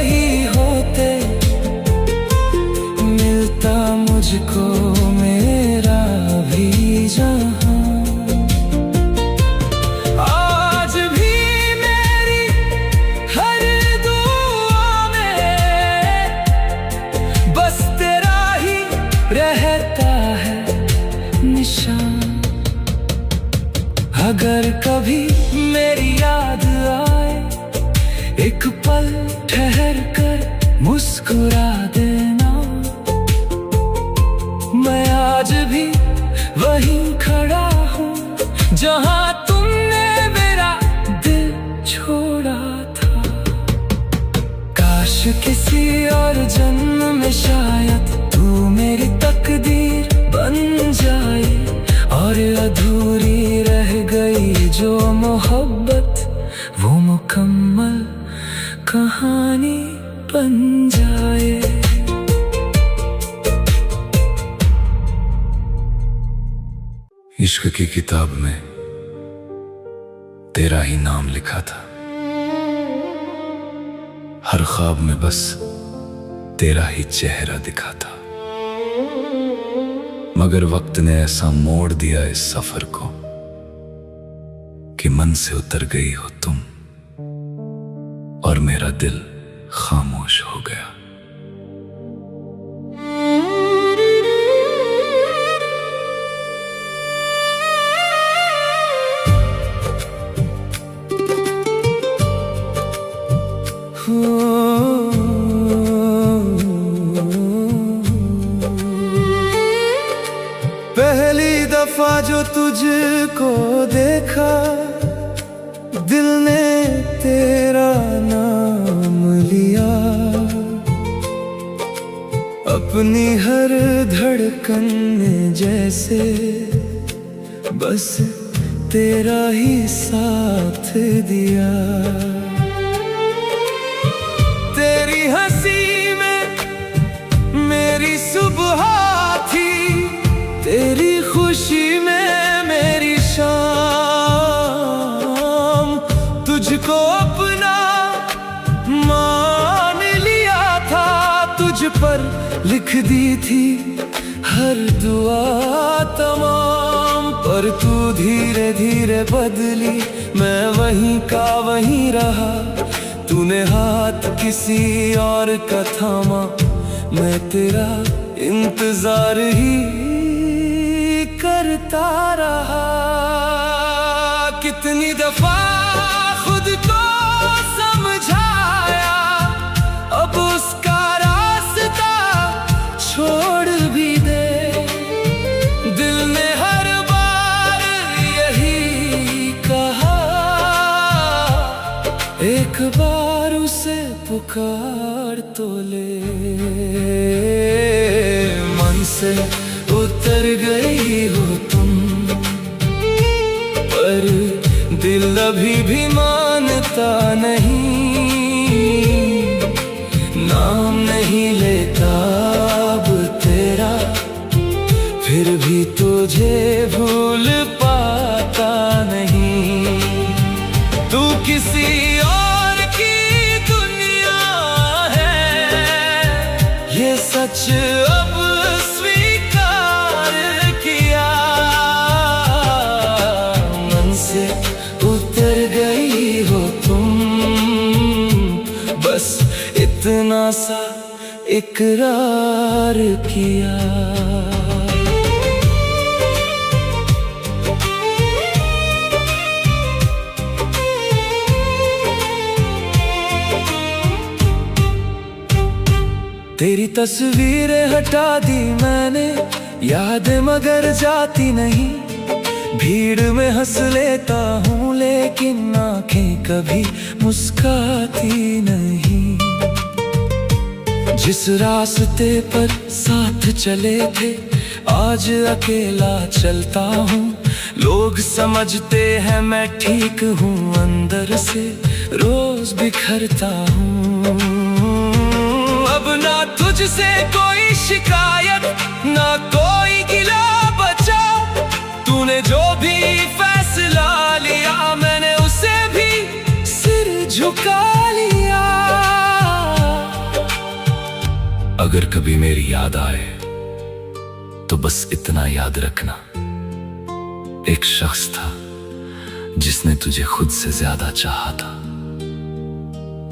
ही होते, मिलता मुझको मेरा भी जहां। आज भी मेरी हर दुआ में बस तेरा ही रहता है निशान। अगर कभी मेरी याद आए, एक पल ठहर कर मुस्कुरा देना। मैं आज भी वहीं खड़ा हूँ जहाँ तुमने मेरा दिल छोड़ा था। काश किसी और जन्म में शायद तू मेरी तकदीर बन जाए, और अधूरी रह गई जो मोहब्बत वो मुकम्मल कहानी बन जाए। इश्क की किताब में तेरा ही नाम लिखा था, हर ख्वाब में बस तेरा ही चेहरा दिखा था। मगर वक्त ने ऐसा मोड़ दिया इस सफर को कि मन से उतर गई हो तुम, और मेरा दिल खामोश हो गया। पहली दफा जो तुझको देखा, दिल ने तेरा नाम लिया। अपनी हर धड़कन ने जैसे बस तेरा ही साथ दिया। तेरी हंसी में मेरी सुबह थी, तेरी खुशी में मेरी शाम। तुझको अपना मान लिया था, तुझ पर लिख दी थी हर दुआ तमाम। पर तू धीरे धीरे बदली, मैं वहीं का वहीं रहा। तूने हाथ किसी और का थामा, मैं तेरा इंतजार ही करता रहा। कितनी दफा खुद को समझाया, अब उसका रास्ता छोड़ भी दे। दिल ने हर बार यही कहा, एक बार उसे पुकार तो ले। मन से उतर गई हो तुम, पर दिल अभी भी मानता नहीं। नाम नहीं लेता अब तेरा, फिर भी तुझे भूल पाता नहीं। तू किसी और की दुनिया है, ये सच अब स्वीकार किया। मन से उतर गई हो तुम, बस इतना सा इकरार किया। तेरी तस्वीरें हटा दी मैंने, यादें मगर जाती नहीं। भीड़ में हंस लेता हूँ लेकिन आंखें कभी मुस्काती नहीं। जिस रास्ते पर साथ चले थे आज अकेला चलता हूँ। लोग समझते हैं मैं ठीक हूँ, अंदर से रोज बिखरता हूँ। अब ना तुझसे कोई शिकायत, ना कोई गिला बचा तूने जो भी फैसला लिया मैंने उसे भी सिर झुका लिया। अगर कभी मेरी याद आए तो बस इतना याद रखना, एक शख्स था जिसने तुझे खुद से ज्यादा चाहा था।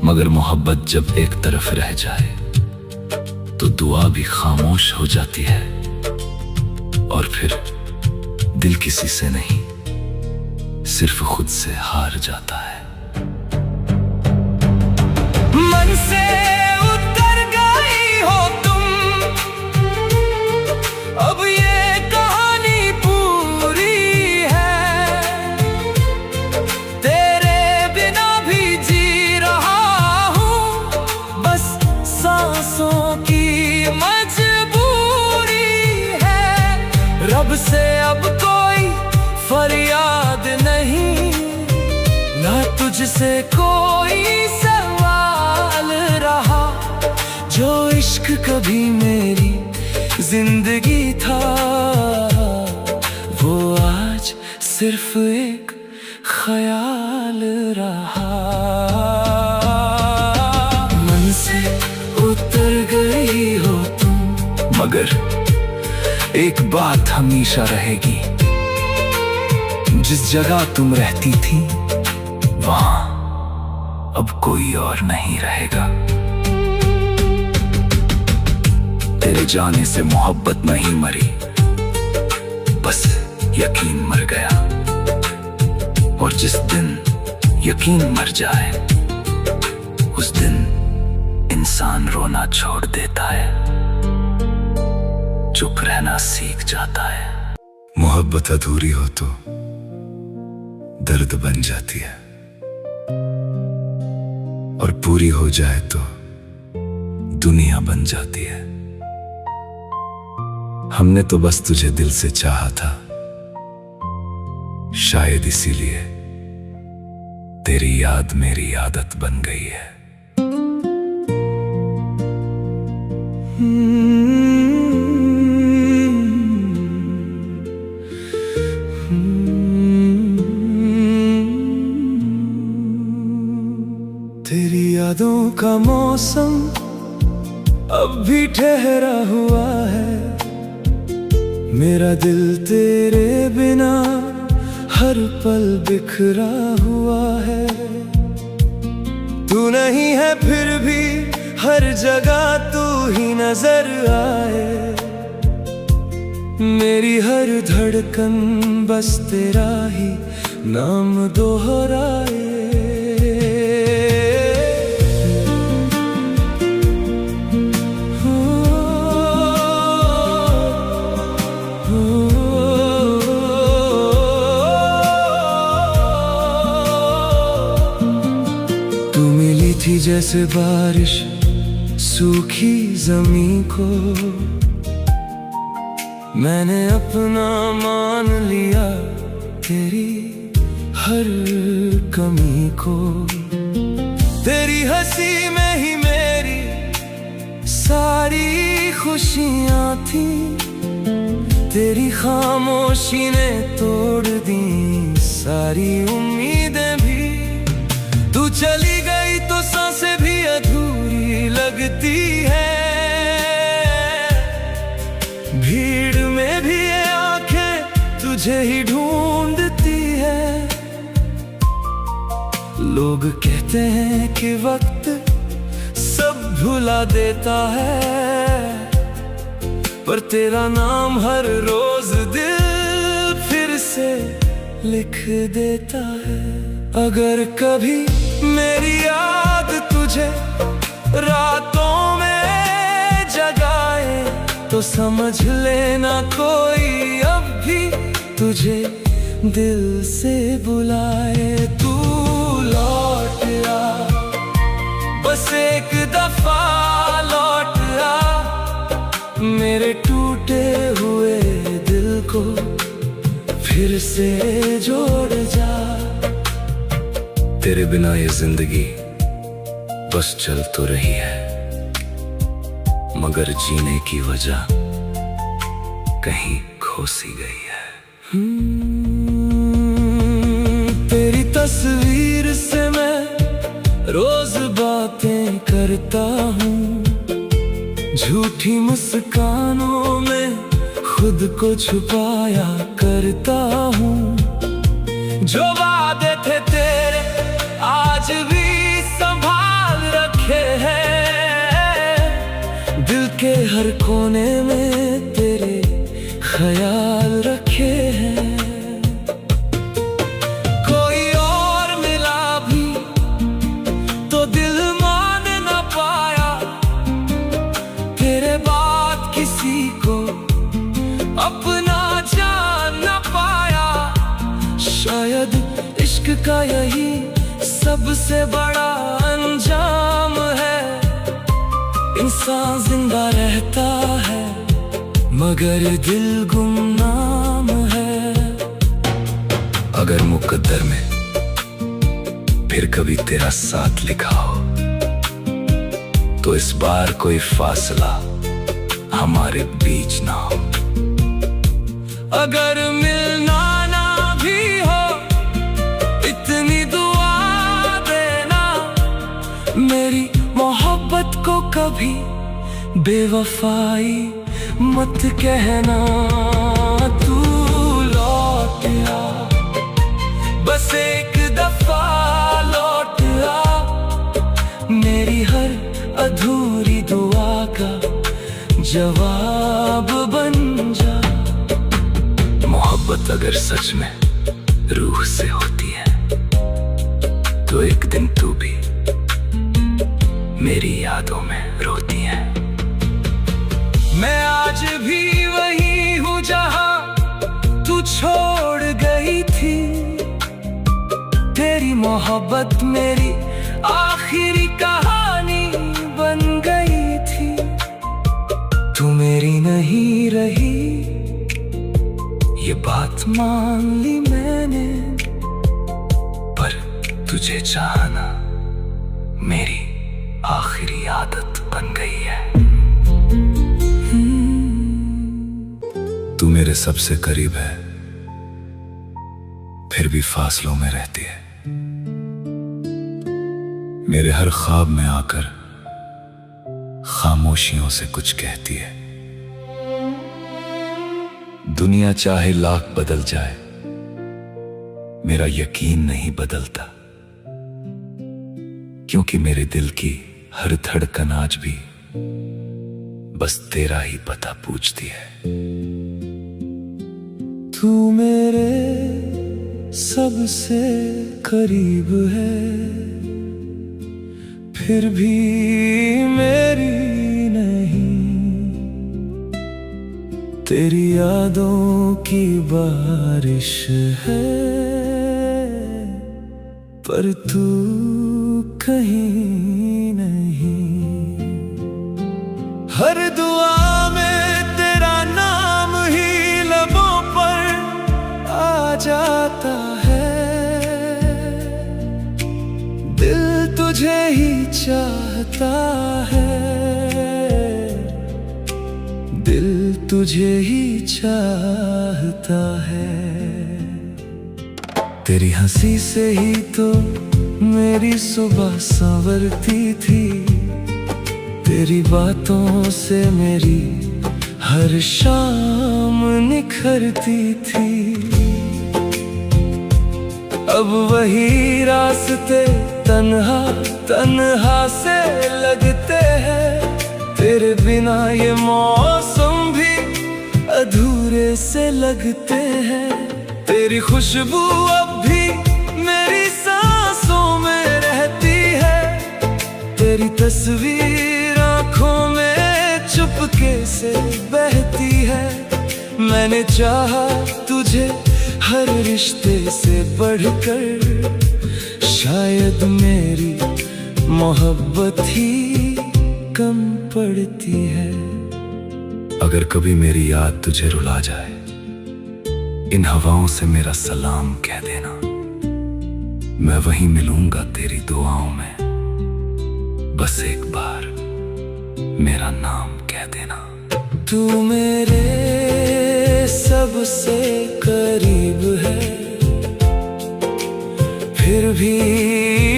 मगर मोहब्बत जब एक तरफ रह जाए तो दुआ भी खामोश हो जाती है, और फिर दिल किसी से नहीं सिर्फ खुद से हार जाता है। मन से उतर गई हो तुम, अब ये कहानी पूरी है। तेरे बिना भी जी रहा हूँ, बस सांसों की मजबूरी है। रब से अब कोई फरियाद नहीं, ना तुझसे कोई सवाल रहा। जो इश्क कभी मेरी जिंदगी था वो आज सिर्फ एक ख्याल रहा। मन से उतर गई हो तुम, मगर एक बात हमेशा रहेगी, जिस जगह तुम रहती थी वहां अब कोई और नहीं रहेगा। तेरे जाने से मोहब्बत नहीं मरी, बस यकीन मर गया। और जिस दिन यकीन मर जाए उस दिन इंसान रोना छोड़ देता है, चुप रहना सीख जाता है। मोहब्बत अधूरी हो तो दर्द बन जाती है, और पूरी हो जाए तो दुनिया बन जाती है। हमने तो बस तुझे दिल से चाहा था, शायद इसीलिए तेरी याद मेरी आदत बन गई है। तेरी यादों का मौसम अब भी ठहरा हुआ है। मेरा दिल तेरे बिना हर पल बिखरा हुआ है। तू नहीं है फिर भी हर जगह तू ही नजर आए। मेरी हर धड़कन बस तेरा ही नाम दोहराए। थी जैसे बारिश सूखी जमीन को, मैंने अपना मान लिया तेरी हर कमी को। तेरी हंसी में ही मेरी सारी खुशियाँ थी, तेरी खामोशी ने तोड़ दी सारी उम्मीदें भी। तू चली गई तो सांसें भी अधूरी लगती है। भीड़ में भी ये आंखें तुझे ही ढूंढती है। लोग कहते हैं कि वक्त सब भुला देता है, पर तेरा नाम हर रोज दिल फिर से लिख देता है। अगर कभी मेरी याद तुझे रातों में जगाए तो समझ लेना कोई अब भी तुझे दिल से बुलाए। तू लौट आ, बस एक दफा लौट आ। मेरे टूटे हुए दिल को फिर से जोड़ जा। तेरे बिना ये जिंदगी बस चल तो रही है, मगर जीने की वजह कहीं खो सी गई है। तेरी तस्वीर से मैं रोज बातें करता हूँ, झूठी मुस्कानों में खुद को छुपाया करता हूँ। जो वादे थे तेरे आज भी संभाल रखे हैं, दिल के हर कोने में तेरे ख्याल रखे हैं। कोई और मिला भी तो दिल मान न पाया, तेरे बाद किसी को अपना जान न पाया। शायद इश्क का यही सबसे बड़ा अंजाम है, इंसान जिंदा रहता है मगर दिल गुमनाम है। अगर मुकद्दर में फिर कभी तेरा साथ लिखा हो, तो इस बार कोई फासला हमारे बीच ना हो। अगर मिलना ना भी हो, इतनी दुआ देना, मेरी मोहब्बत को कभी बेवफाई मत कहना। तू लौट आ, बस एक दफा लौट आ, मेरी हर अधूरी दुआ का जवाब बन जा। मोहब्बत अगर सच में रूह से होती है, तो एक दिन तू भी मेरी यादों में रोती है। मैं आज भी वही हूँ जहाँ तू छोड़ गई थी, तेरी मोहब्बत मेरी आखिरी कहानी बन गई थी। तू मेरी नहीं रही, ये बात मान ली मैंने, पर तुझे चाहना मेरी आखिरी आदत बन गई है। तू मेरे सबसे करीब है, फिर भी फासलों में रहती है। मेरे हर ख्वाब में आकर खामोशियों से कुछ कहती है। दुनिया चाहे लाख बदल जाए, मेरा यकीन नहीं बदलता, क्योंकि मेरे दिल की हर धड़कन आज भी बस तेरा ही पता पूछती है। तू मेरे सबसे करीब है, फिर भी मेरी नहीं। तेरी यादों की बारिश है, पर तू कहीं नहीं। हर दुआ में तेरा नाम ही लबों पर आ जाता है, दिल तुझे ही चाहता है, दिल तुझे ही चाहता है। तेरी हंसी से ही तो मेरी सुबह संवरती थी, तेरी बातों से मेरी हर शाम निखरती थी। अब वही रास्ते तन्हा तन्हा से लगते हैं, तेरे बिना ये मौसम भी अधूरे से लगते हैं। तेरी खुशबू अब भी मेरी सांसों में रहती है, तेरी तस्वीर आँखों में चुपके से बहती है। मैंने चाहा तुझे हर रिश्ते से बढ़कर, शायद मेरी मोहब्बत ही कम पड़ती है। अगर कभी मेरी याद तुझे रुला जाए, इन हवाओं से मेरा सलाम कह देना। मैं वहीं मिलूंगा तेरी दुआओं में, बस एक बार मेरा नाम कह देना। तू मेरे सबसे करीब है, फिर भी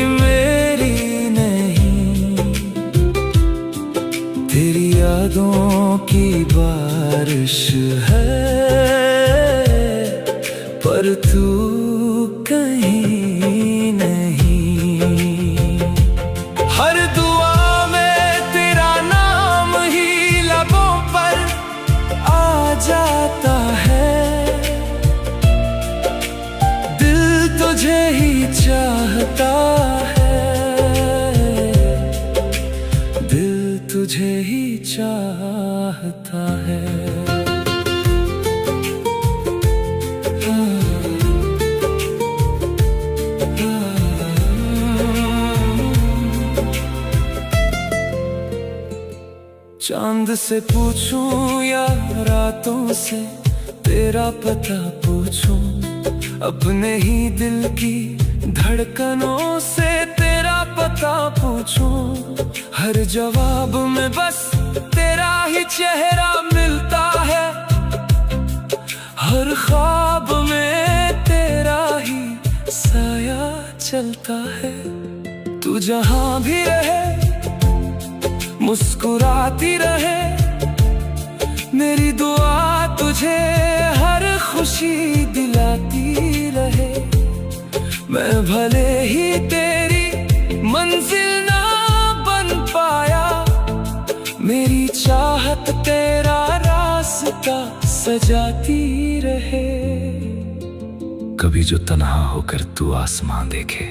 मेरी नहीं। तेरी यादों की बारिश है, पर तू कहीं नहीं। हर दुआ में तेरा नाम ही लबों पर आ जाता है। दिल तुझे ही चाहता है, दिल तुझे ही चाहता है। चांद से पूछूं या रातों से तेरा पता पूछूं, अपने ही दिल की धड़कनों से तेरा पता पूछूं। हर जवाब में बस तेरा ही चेहरा मिलता है, हर ख्वाब में तेरा ही साया चलता है। तू जहां भी रहे मुस्कुराती रहे, मेरी दुआ तुझे हर खुशी दिलाती रहे। मैं भले ही तेरी मंजिल ना बन पाया, मेरी चाहत तेरा रास्ता सजाती रहे। कभी जो तन्हा होकर तू आसमां देखे,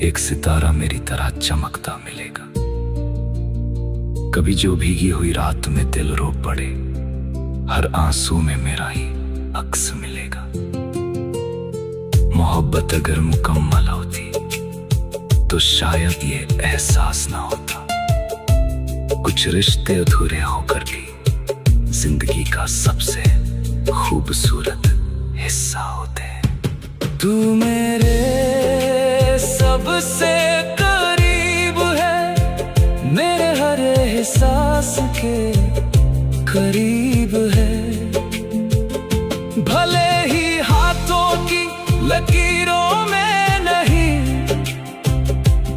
एक सितारा मेरी तरह चमकता मिलेगा। कभी जो भीगी हुई रात में दिल रो पड़े, हर आंसू में मेरा ही अक्स मिलेगा। मोहब्बत अगर मुकम्मल होती तो शायद ये एहसास ना होता। कुछ रिश्ते अधूरे होकर भी जिंदगी का सबसे खूबसूरत हिस्सा होते हैं। तू मेरे सबसे करीब है, मेरे हर एहसास के करीब है। भले ही हाथों की लकीरों में नहीं,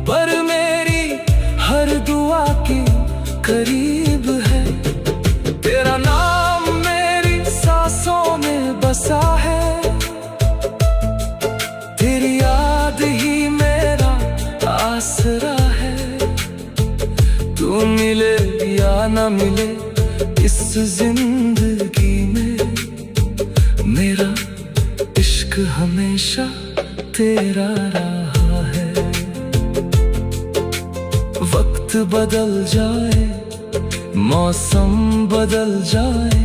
पर मेरी हर दुआ की करीब है। तेरा नाम मेरी सांसों में बसा है, तेरी याद ही मेरा आसरा है। तू मिले या ना मिले इस जिंदगी में, मेरा इश्क हमेशा तेरा रहा है। वक्त बदल जाए, मौसम बदल जाए,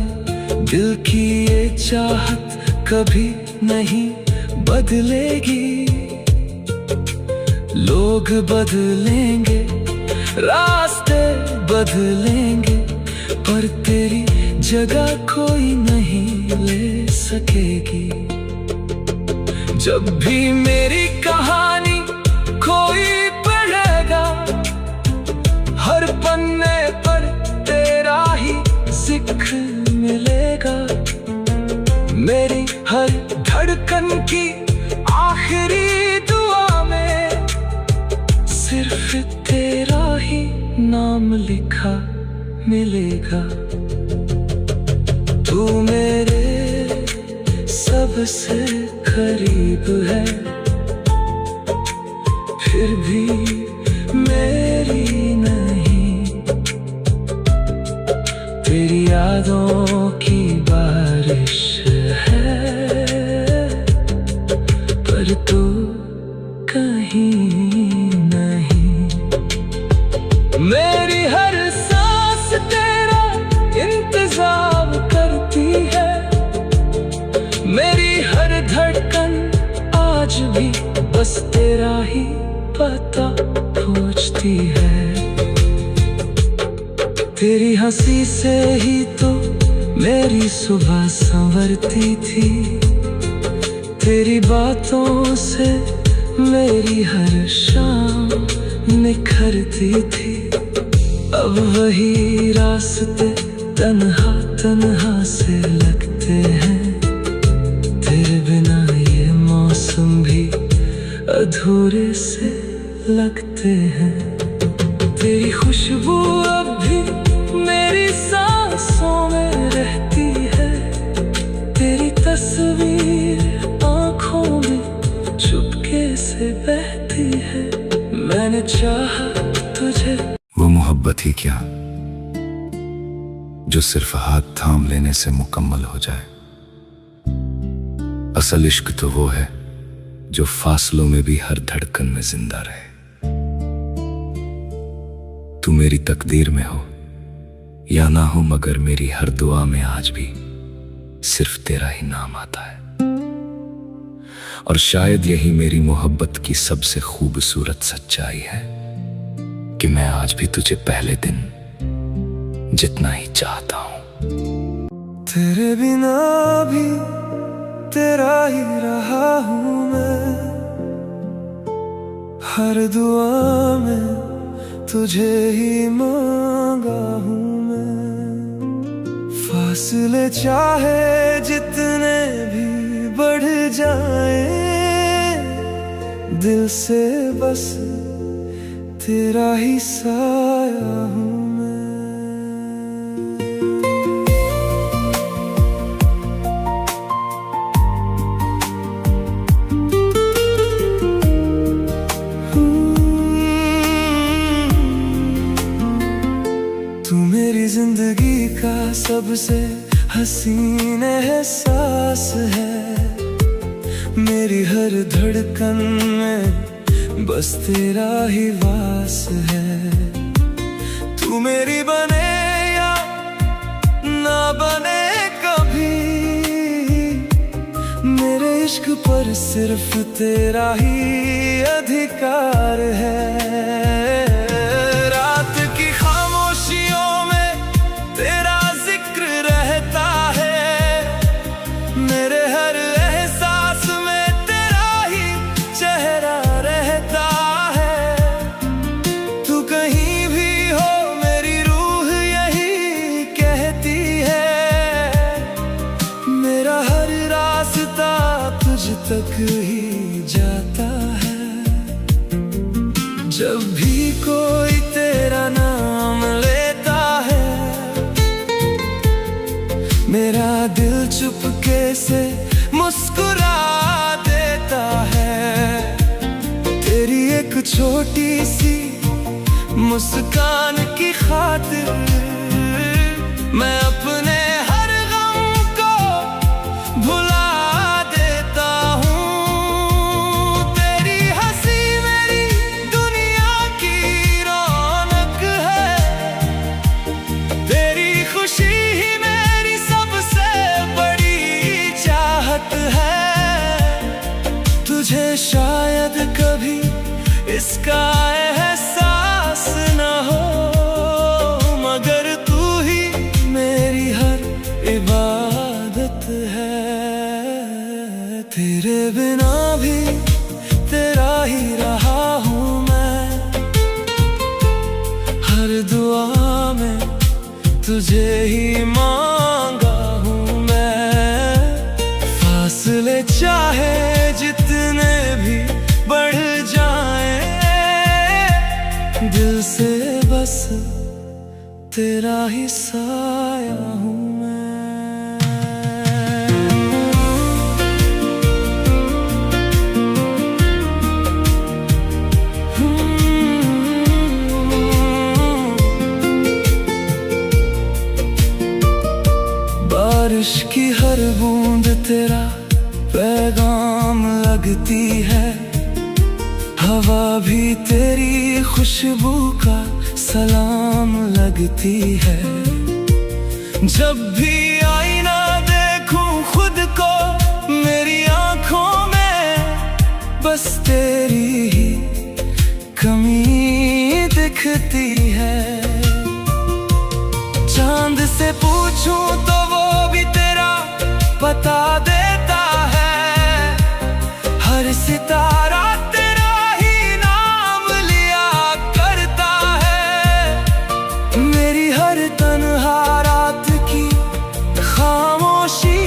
दिल की ये चाहत कभी नहीं बदलेगी। लोग बदलेंगे, रास्ते बदलेंगे, पर तेरी जगह कोई नहीं ले सकेगी। जब भी मेरी कहानी कोई पढ़ेगा, हर पन्ने पर तेरा ही जिक्र मिलेगा। मेरी हर धड़कन की आखिरी दुआ में सिर्फ तेरा ही नाम लिखा मिलेगा। तू मेरे सबसे करीब है, फिर भी मेरी नहीं। तेरी यादों की बारिश है, पर तू कहीं नहीं। मेरी हर सांस तेरा इंतजार करती है, मेरी हर धड़कन आज भी बस तेरा ही पता खोजती है। तेरी हंसी से ही तो मेरी सुबह संवरती थी, तेरी बातों से मेरी हर शाम निखरती थी। अब वही रास्ते तन्हा तन्हा से लगते लगते हैं, तेरे बिना ये मौसम भी अधूरे से लगते हैं। तेरी खुशबू अब भी मेरी सांसों में रहती है, तेरी तस्वीर आंखों में चुपके से बहती है। मैंने चाहा तुझे। वो मोहब्बत ही क्या जो सिर्फ हाथ थाम लेने से मुकम्मल हो जाए। असल इश्क तो वो है जो फासलों में भी हर धड़कन में जिंदा रहे। तू मेरी तकदीर में हो या ना हो, मगर मेरी हर दुआ में आज भी सिर्फ तेरा ही नाम आता है। और शायद यही मेरी मोहब्बत की सबसे खूबसूरत सच्चाई है कि मैं आज भी तुझे पहले दिन जितना ही चाहता हूं। तेरे बिना भी तेरा ही रहा हूं मैं, हर दुआ में तुझे ही मांगा हूं मैं। फासले चाहे जितने भी बढ़ जाए, दिल से बस तेरा ही साया हूं मैं। तू मेरी जिंदगी का सबसे हसीन एहसास है, मेरी हर धड़कन में बस तेरा ही वास है। तू मेरी बने या ना बने कभी, मेरे इश्क पर सिर्फ तेरा ही अधिकार है। रात की खामोशियों में तेरा जिक्र रहता है, मेरे हर एहसास में तेरा ही चेहरा रहता है। तू कहीं भी हो मेरी रूह यही कहती है, मेरा हर रास्ता तुझ तक ही जाता है। जब भी कोई तेरा नाम लेता है, मेरा दिल चुपके से मुस्कुरा देता है। तेरी एक छोटी सी मुस्कान की खातिर मैं अपने हर गम को भुला देता हूँ। तेरी हंसी मेरी दुनिया की रौनक है, तेरी खुशी ही मेरी सबसे बड़ी चाहत है। तुझे शायद कभी इसका एहसास न हो, मगर तू ही मेरी हर इबादत है। तेरे बिना भी तेरा ही रहा हूं मैं, हर दुआ में तुझे ही मांगा हूं मैं। फासले चाहे जितने भी बढ़ जाए, दिल से बस तेरा ही साया हूं मैं। बारिश की हर बूंद तेरा पैगाम लगती है, हवा भी तेरी खुशबू का सलाम लगती है। जब भी आईना देखूं खुद को मेरी आंखों में, बस तेरी ही कमी दिखती है। चांद से पूछूं तो वो भी तेरा बता देता है, हर सितारा तेरा ही नाम लिया करता है। मेरी हर तन्हा रात की खामोशी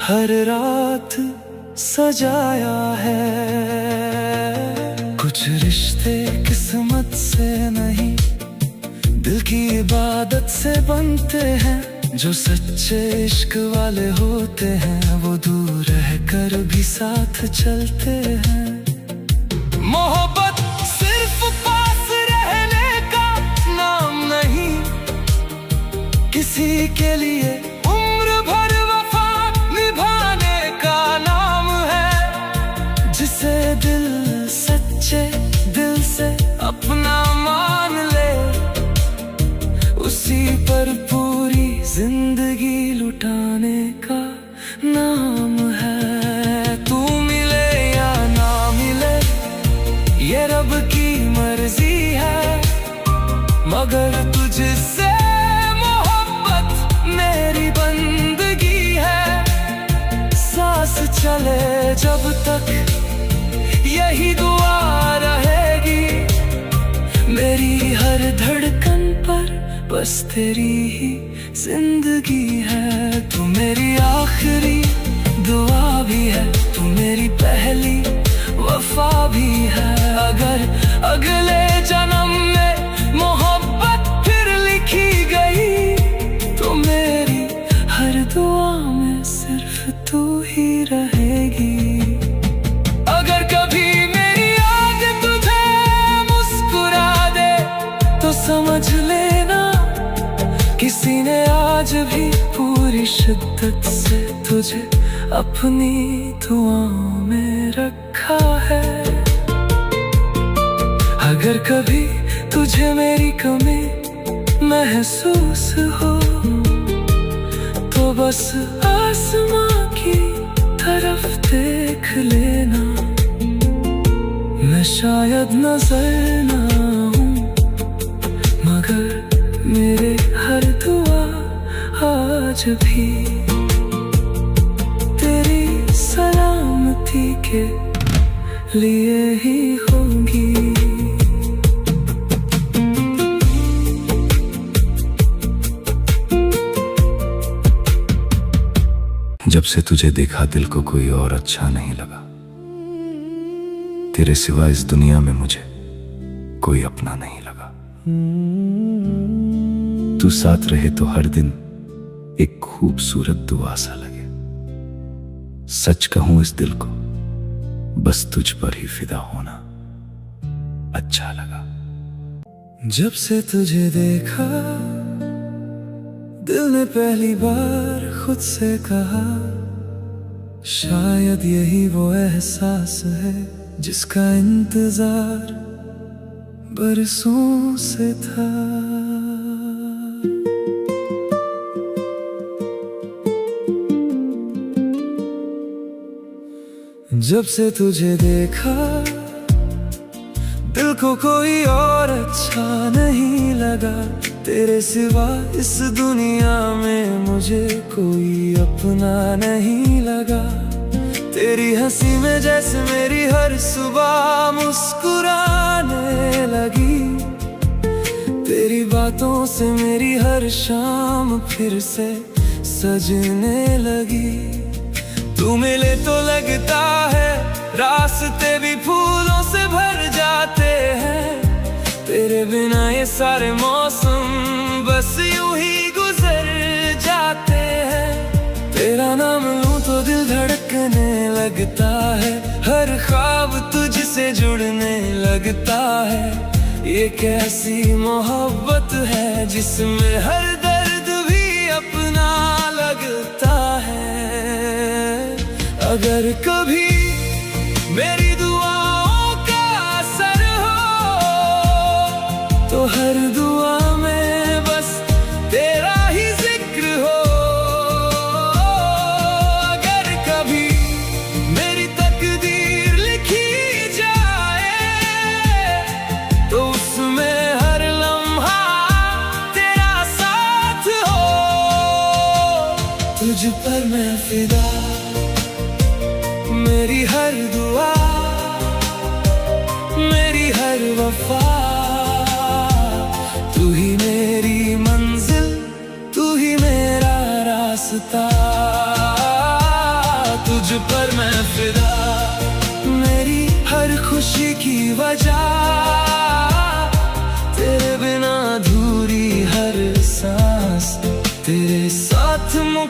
हर रात सजाया है। कुछ रिश्ते किस्मत से नहीं, दिल की इबादत से बनते हैं। जो सच्चे इश्क वाले होते हैं वो दूर रहकर भी साथ चलते हैं। मोहब्बत सिर्फ पास रहने का नाम नहीं, किसी के लिए उम्र भर वफा निभाने का नाम है। जिसे दिल सच्चे दिल से अपना मान ले, उसी पर पूरी जिंदगी लुटाने का नाम है। तू मिले या ना मिले ये रब की मर्जी है, मगर तुझसे मोहब्बत मेरी बंदगी है। सांस चले जब तक यही दुआ रहेगी, मेरी हर धड़कन पर बस तेरी ही जिंदगी है। तू मेरी आखिरी दुआ भी है, तू मेरी पहली वफा भी है। अगर अगले जन्म में मोहब्बत फिर लिखी गई, तो मेरी हर दुआ में सिर्फ तू ही रहेगी। अगर कभी मेरी याद तुझे मुस्कुरा दे, तो समझ लेना किसी ने आज भी पूरी शिद्दत से तुझे अपनी दुआओं में रखा है। अगर कभी तुझे मेरी कमी महसूस हो, तो बस आसमां की तरफ देख लेना। मैं शायद नजर ना हूँ, मगर मेरे हर दुआ आज भी तेरी सलामती के लिए ही होगी। जब से तुझे देखा दिल को कोई और अच्छा नहीं लगा, तेरे सिवा इस दुनिया में मुझे कोई अपना नहीं लगा। तू साथ रहे तो हर दिन एक खूबसूरत दुआ सा लगे। सच कहूं इस दिल को बस तुझ पर ही फिदा होना अच्छा लगा। जब से तुझे देखा दिल ने पहली बार खुद से कहा, शायद यही वो एहसास है जिसका इंतजार बरसों से था। जब से तुझे देखा दिल को कोई और अच्छा नहीं लगा। तेरे सिवा इस दुनिया में मुझे कोई अपना नहीं लगा। तेरी हंसी में जैसे मेरी हर सुबह मुस्कुराने लगी। तेरी बातों से मेरी हर शाम फिर से सजने लगी। तू मिले तो लगता है रास्ते भी फूलों से भर जाते हैं। तेरे बिना ये सारे मौसम बस यूं ही गुजर जाते हैं। तेरा नाम लूं तो दिल धड़कने लगता है, हर ख्वाब तुझसे जुड़ने लगता है। ये कैसी मोहब्बत है जिसमें हर दर्द भी अपना लगता है। अगर कभी मेरी दुआओं का असर हो, तो हर दुआ में बस तेरा ही जिक्र हो। अगर कभी मेरी तकदीर लिखी जाए, तो उसमें हर लम्हा तेरा साथ हो। तुझ पर मैं फिदा, मेरी हर दुआ, मेरी हर वफा। तू ही मेरी मंजिल, तू ही मेरा रास्ता।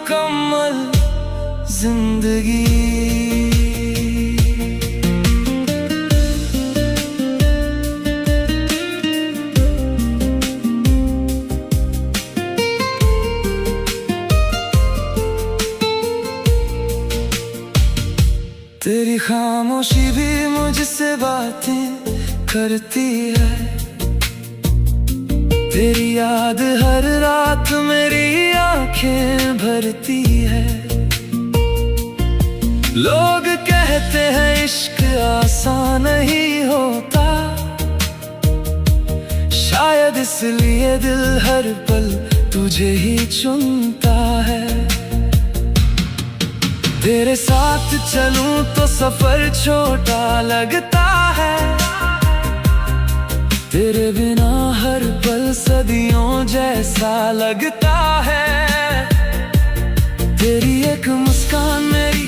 मुकम्मल जिंदगी। तेरी खामोशी भी मुझसे बातें करती है, तेरी याद हर रात मेरी आंखें भरती है। लोग कहते हैं इश्क आसान नहीं होता, शायद इसलिए दिल हर पल तुझे ही चुनता है। तेरे साथ चलूं तो सफर छोटा लगता है, तेरे बिना हर पल सदियों जैसा लगता है। तेरी एक मुस्कान मेरी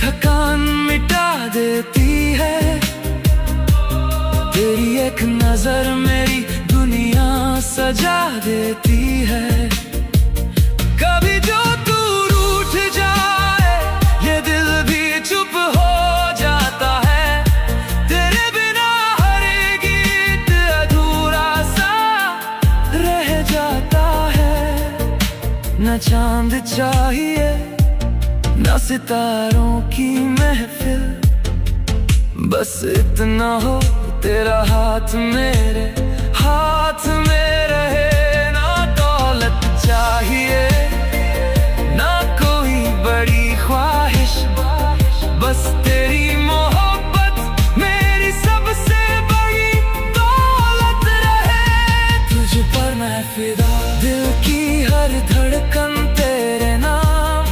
थकान मिटा देती है, तेरी एक नजर मेरी दुनिया सजा देती है। कभी जो तू रूठ जाए ये दिल भी चुप हो जाता है, तेरे बिना हर गीत अधूरा सा रह जाता है। न चांद चाहिए न सितारों की महफिल, बस इतना हो तेरा हाथ मेरे हाथ में रहे। ना दौलत चाहिए ना कोई बड़ी ख्वाहिश, बस तेरी मोहब्बत मेरी सबसे बड़ी दौलत रहे। तुझ पर मैं फिदा, दिल की हर धड़कन तेरे नाम।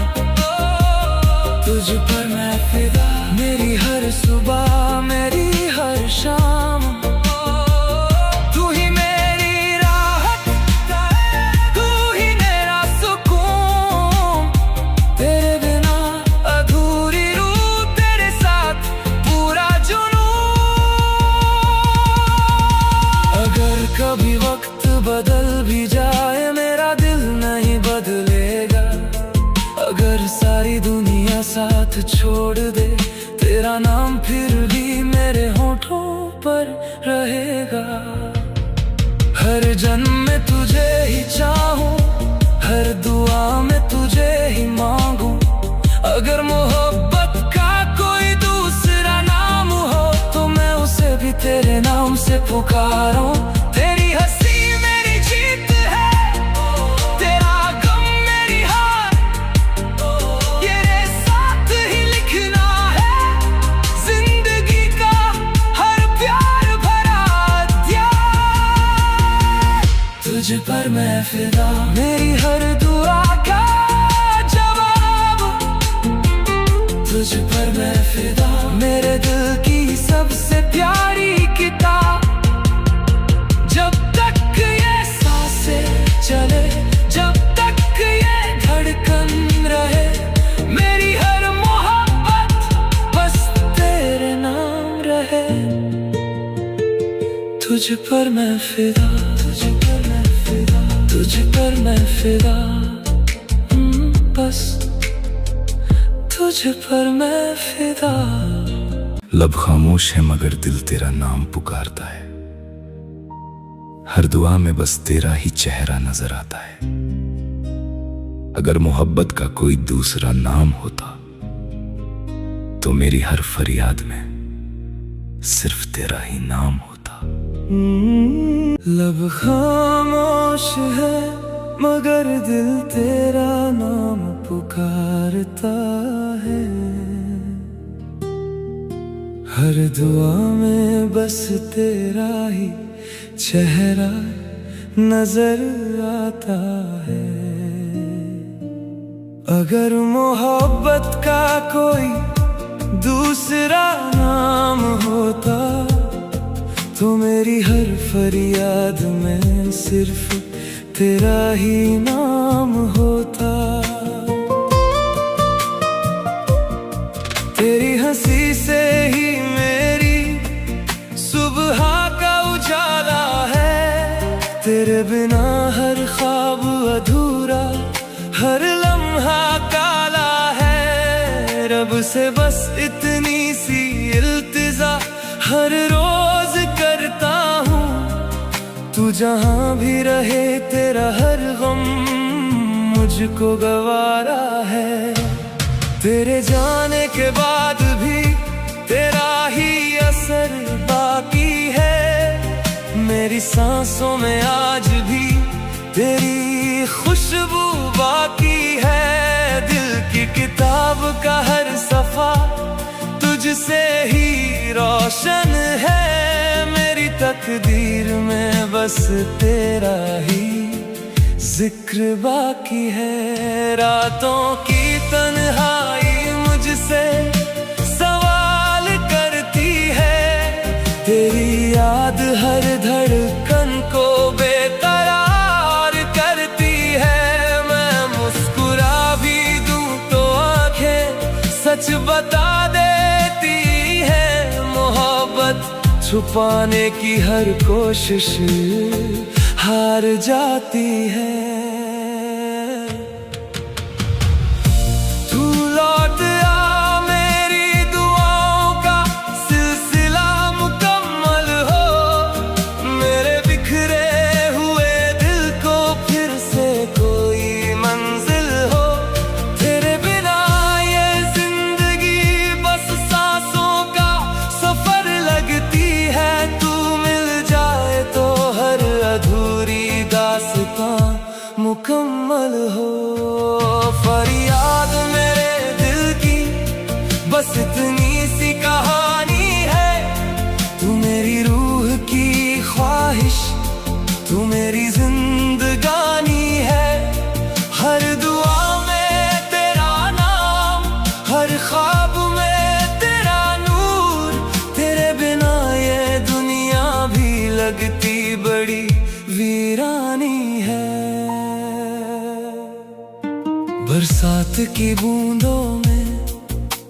तुझ पर मैं फिदा, मेरी हर सुबह मेरी हर शाम। तू ही मेरी राहत, तू ही मेरा सुकून, तेरे बिना अधूरी रूह, तेरे साथ पूरा जुनून। अगर कभी वक्त बदल भी जाए मेरा दिल नहीं बदलेगा, अगर सारी दुनिया साथ छोड़ दे तेरा नाम फिर भी मेरे होठों पर रहेगा। हर जन्म में तुझे ही चाहूं, हर दुआ में तुझे ही मांगूं। अगर मोहब्बत का कोई दूसरा नाम हो तो मैं उसे भी तेरे नाम से पुकारूं। तेरी हंसी मेरी जीत है, तेरा गम मेरी हार, तेरे साथ ही लिखना है जिंदगी का हर प्यार भरा अध्याय। तुझ पर मैं फिदा, मेरी हर दुआ का जवाब। तुझ पर मैं फिदा, मेरे दिल की सबसे प्यारी किताब। जब तक ये सांसें चले, जब तक ये धड़कन रहे, मेरी हर मोहब्बत बस तेरे नाम रहे। तुझ पर मैं फिदा, तुझ पर मैं फिदा, तुझ पर मैं फिदा, बस तुझ पर मैं फिदा। लब खामोश है मगर दिल तेरा नाम पुकारता है, हर दुआ में बस तेरा ही चेहरा नजर आता है। अगर मोहब्बत का कोई दूसरा नाम होता तो मेरी हर फरियाद में सिर्फ तेरा ही नाम होता। लब खामोश है मगर दिल तेरा नाम पुकारता है, हर दुआ में बस तेरा ही चेहरा नजर आता है। अगर मोहब्बत का कोई दूसरा नाम होता तो मेरी हर फरियाद में सिर्फ तेरा ही नाम होता। तेरी हंसी से ही मेरी सुबह का उजाला है, तेरे बिना हर ख्वाब अधूरा, हर लम्हा लम्हा काला है। रब से बस इतनी सी इल्तिजा हर रोज करता हूँ, तू जहाँ भी रहे तेरा हर गम मुझको गवारा है। तेरे जाने के बाद भी तेरा ही असर बाकी है। मेरी सांसों में आज भी तेरी खुशबू बाकी है। दिल की किताब का हर सफा तुझसे ही रोशन है। मेरी तकदीर में बस तेरा ही जिक्र बाकी है। रातों की तन्हाई मुझसे सवाल करती है। तेरी याद हर धड़कन को बेकरार करती है। मैं मुस्कुरा भी दूं तो आंखें सच बता देती है। मोहब्बत छुपाने की हर कोशिश हार जाती है। तू लौट आ, मेरी दुआओं का सिलसिला मुकम्मल हो। मेरे बिखरे हुए दिल को फिर से कोई मंजिल हो। तेरे बिना ये जिंदगी बस सांसों का सफर लगती है। तू मिल जाए तो हर अधूरी दास्तां मुकम्मल हो। फरियाद मेरे दिल की बस इतनी सी कहानी है। तू मेरी रूह की ख्वाहिश, तू मेरी जिंदगानी है। हर दुआ में तेरा नाम, हर ख्वाब में तेरा नूर। तेरे बिना ये दुनिया भी लगती बड़ी वीरानी है। बरसात की बूंदों में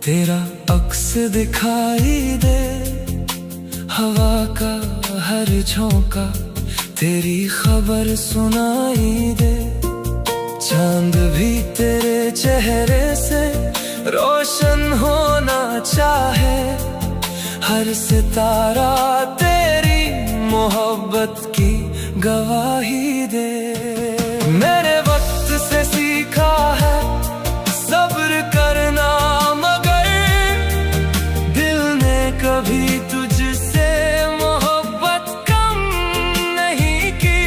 तेरा अक्स दिखाई दे। हवा का हर झोंका तेरी खबर सुनाई दे। चांद भी तेरे चेहरे से रोशन होना चाहे। हर सितारा तेरी मोहब्बत की गवाही दे। मेरे वक्त से सीखा है सब्र करना, मगर दिल ने कभी तुझसे मोहब्बत कम नहीं की।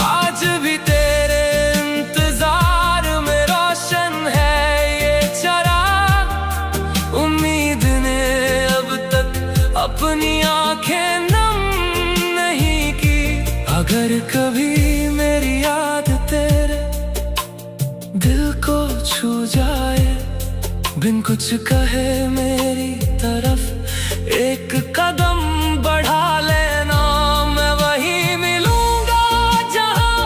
आज भी तेरे इंतजार में रोशन है ये चराग। उम्मीद ने अब तक अपनी आंखें नम नहीं की। अगर कभी मेरी याद तेरे दिल को छू जाए, बिन कुछ कहे मेरी तरफ एक कदम बढ़ा लेना। मैं वहीं मिलूंगा जहां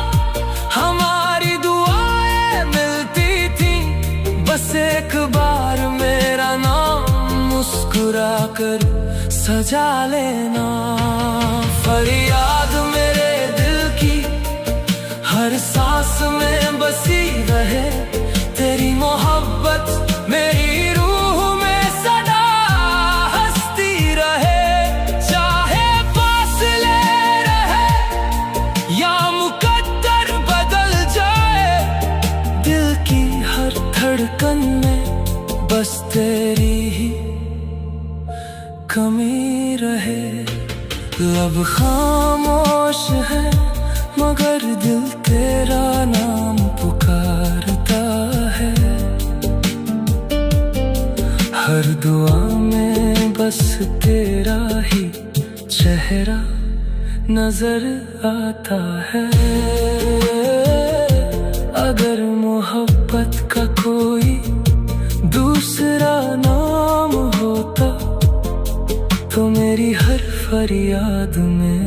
हमारी दुआएं मिलती थी। बस एक बार मेरा नाम मुस्कुरा कर सजा लेना। फरियाद मेरे दिल की हर सांस में बसी रहे। तेरी मोहब्बत मेरी रूह में सदा हंसती रहे। चाहे फासले रहे या मुकद्दर बदल जाए, दिल की हर धड़कन में बस तेरी ही कमी रहे। लब खामोश है मगर दिल तेरा नाम पुकारता है। हर दुआ में बस तेरा ही चेहरा नजर आता है। अगर मोहब्बत का कोई दूसरा नाम होता तो मेरी हर फरियाद में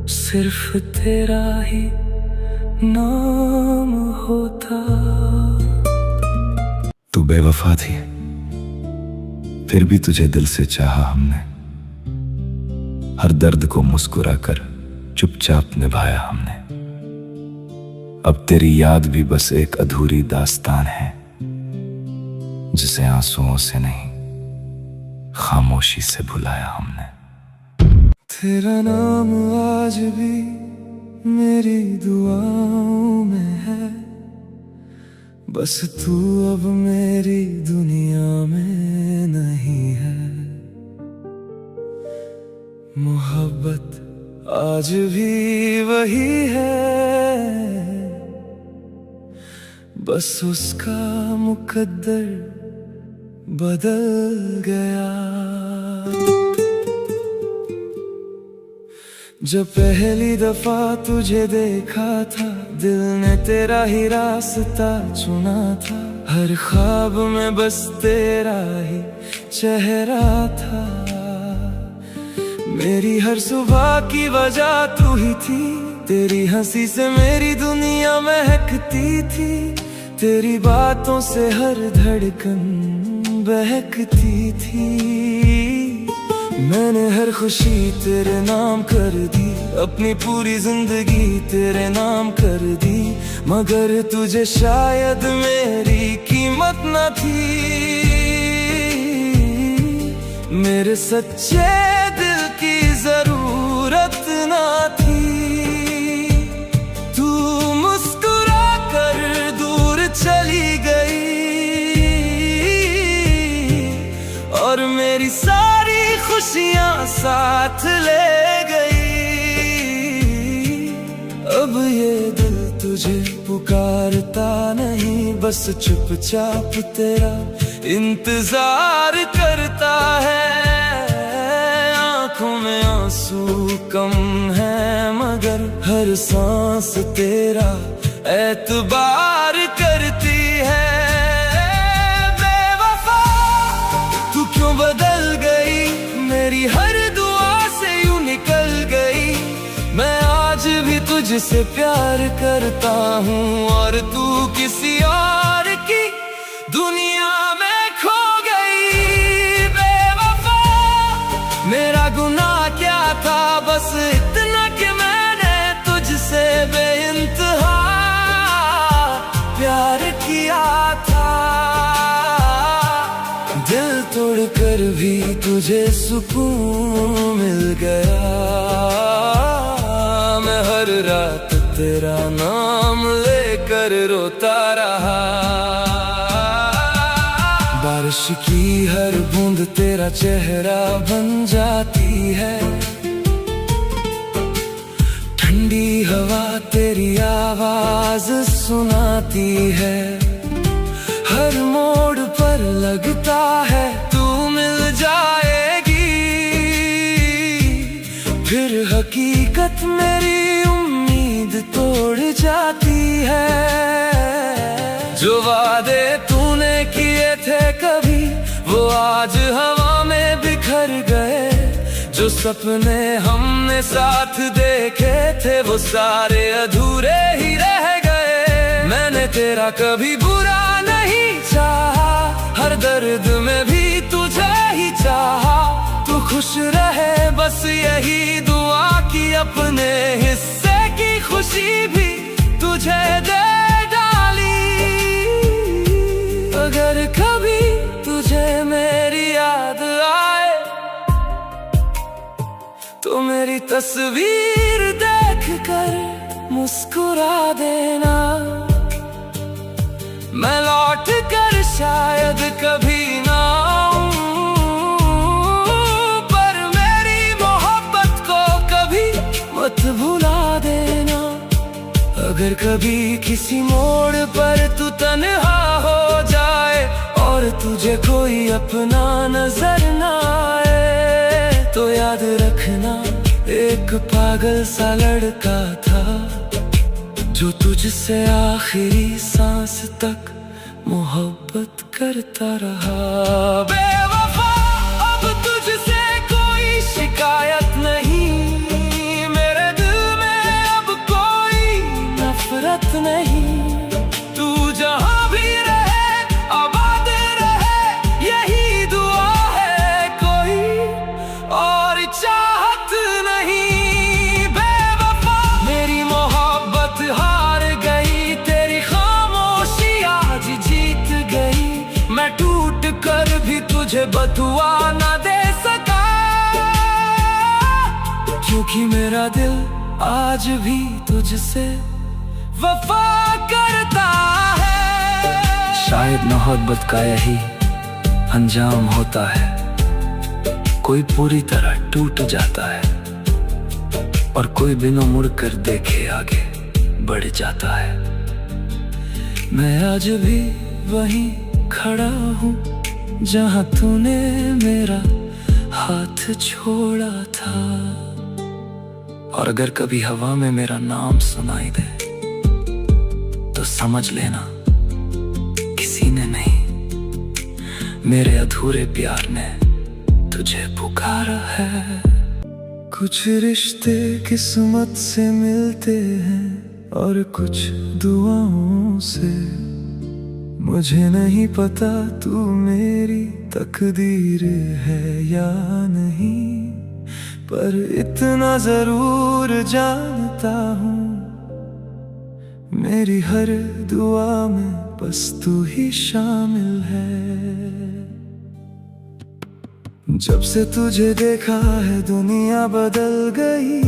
सिर्फ तेरा ही नाम होता। तू बेवफा थी, फिर भी तुझे दिल से चाहा हमने। हर दर्द को मुस्कुरा कर चुपचाप निभाया हमने। अब तेरी याद भी बस एक अधूरी दास्तान है, जिसे आंसुओं से नहीं खामोशी से भुलाया हमने। तेरा नाम आज भी मेरी दुआओं में है, बस तू अब मेरी दुनिया में नहीं है। मोहब्बत आज भी वही है, बस उसका मुकद्दर बदल गया। जब पहली दफा तुझे देखा था, दिल ने तेरा ही रास्ता चुना था। हर ख्वाब में बस तेरा ही चेहरा था। मेरी हर सुबह की वजह तू ही थी, तेरी हंसी से मेरी दुनिया महकती थी। तेरी बातों से हर धड़कन बहकती थी। मैंने हर खुशी तेरे नाम कर दी, अपनी पूरी जिंदगी तेरे नाम कर दी। मगर तुझे शायद मेरी कीमत न थी। मेरे सच्चे दिल की जरूरत न थी। तू मुस्कुरा कर दूर चली गई और मेरी सारी खुशियां साथ ले गई। अब ये दिल तुझे पुकारता नहीं, बस चुपचाप तेरा इंतजार करता है। आंखों में आंसू कम है, मगर हर सांस तेरा एतबार करती है। बेवफा तू क्यों बदल गई, मेरी हर दुआ से यूं निकल गई। मैं आज भी तुझसे प्यार करता हूँ और तू किसी और की दुनिया में खो गई। बेवफा मेरा गुनाह क्या था, बस इतना कि मैंने तुझसे बेइंतहा प्यार किया था। दिल तोड़कर भी तुझे सुकून मिल गया। मैं हर रात तेरा नाम लेकर रोता रहा। बारिश की हर बूंद तेरा चेहरा बन जाती है। ठंडी हवा तेरी आवाज सुनाती है। हर मोड़ पर लगता है तू मिल जाएगी। फिर हकीकत मेरी उम्मीद तोड़ जाती है। जो वादे तूने किए थे कभी, वो आज हवा में बिखर गए। जो सपने हमने साथ देखे थे, वो सारे अधूरे ही रह गए। मैंने तेरा कभी बुरा नहीं चाहा, हर दर्द में भी तुझे ही चाहा। तू खुश रहे बस यही दुआ की, अपने हिस्से की खुशी भी तुझे दे डाली। अगर कभी तुझे मेरी याद आए, तो मेरी तस्वीर देखकर मुस्कुरा देना। मैं लौट कर शायद कभी ना आऊं, पर मेरी मोहब्बत को कभी मत भुला देना। अगर कभी किसी मोड़ पर तू तन्हा हो जाए और तुझे कोई अपना नजर ना आए, तो याद रखना एक पागल सा लड़का था, जो तुझसे आखिरी सांस तक मोहब्बत करता रहा। बेवफा अब तुझसे कोई शिकायत नहीं, मेरे दिल में अब कोई नफरत नहीं। तू जहां भी रहे आबाद रहे, यही दुआ है, कोई और चाहत नहीं। बेवफा मेरी मोहब्बत हार गई, तुझे बदुआ ना दे सका, क्योंकि मेरा दिल आज भी तुझसे वफा करता है। शायद मोहब्बत का यही अंजाम होता है, कोई पूरी तरह टूट जाता है और कोई बिना मुड़कर देखे आगे बढ़ जाता है। मैं आज भी वहीं खड़ा हूँ जहाँ तूने मेरा हाथ छोड़ा था, और अगर कभी हवा में मेरा नाम सुनाई दे तो समझ लेना किसी ने नहीं, मेरे अधूरे प्यार ने तुझे पुकारा है। कुछ रिश्ते किस्मत से मिलते हैं और कुछ दुआओं से, मुझे नहीं पता तू मेरी तकदीर है या नहीं, पर इतना जरूर जानता हूँ मेरी हर दुआ में बस तू ही शामिल है। जब से तुझे देखा है दुनिया बदल गई,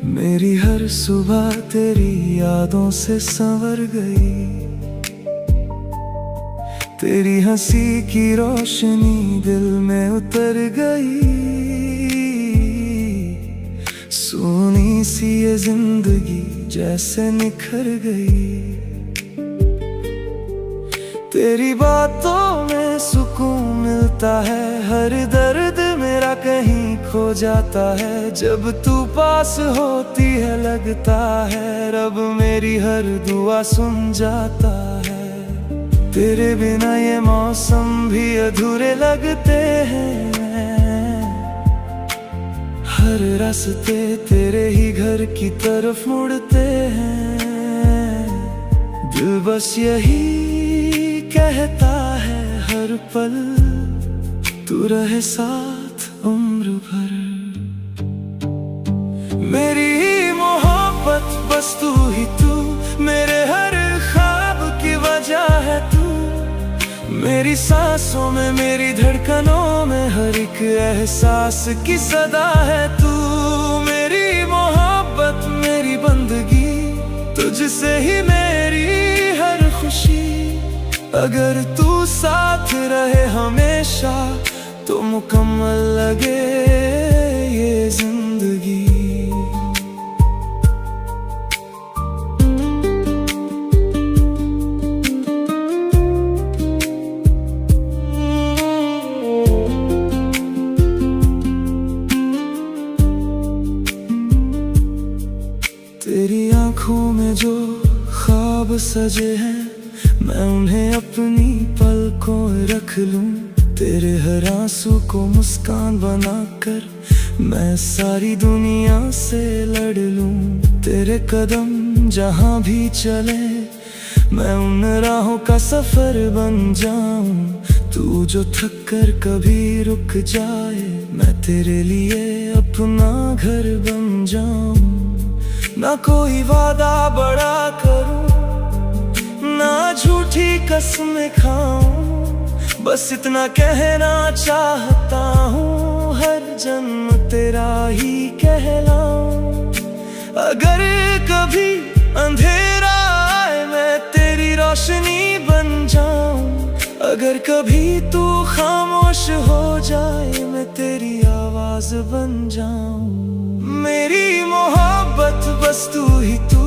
मेरी हर सुबह तेरी यादों से संवर गई, तेरी हंसी की रोशनी दिल में उतर गई, सोनी सी ये जिंदगी जैसे निखर गई। तेरी बातों में सुकून मिलता है, हर दर्द मेरा कहीं खो जाता है, जब तू पास होती है लगता है रब मेरी हर दुआ सुन जाता है। तेरे बिना ये मौसम भी अधूरे लगते हैं, हर रास्ते तेरे ही घर की तरफ मुड़ते हैं, दिल बस यही कहता है हर पल तू रहे साथ उम्र भर। मेरी मोहब्बत बस तू ही तू, मेरे हर ख्वाब की वजह है तू, मेरी सांसों में मेरी धड़कनों में हर एक एहसास की सदा है तू। मेरी मोहब्बत मेरी बंदगी, तुझसे ही मेरी हर खुशी, अगर तू साथ रहे हमेशा तो मुकम्मल लगे ये जिंदगी। तेरी आंखों में जो ख्वाब सजे हैं, मैं उन्हें अपनी पलकों रख लूं, तेरे हर आंसू को मुस्कान बनाकर मैं सारी दुनिया से लड़ लूं। तेरे कदम जहां भी चले मैं उन राहों का सफर बन जाऊं, तू जो थक कर कभी रुक जाए मैं तेरे लिए अपना घर बन जाऊं। ना कोई वादा बड़ा करूं, ना झूठी कसमें खाऊं, बस इतना कहना चाहता हूँ हर जन्म तेरा ही कहलाऊं। अगर कभी अंधेरा आए मैं तेरी रोशनी बन जाऊं, अगर कभी तू खामोश हो जाए मैं तेरी आवाज बन जाऊं। मेरी मोहब्बत बस तू ही तू,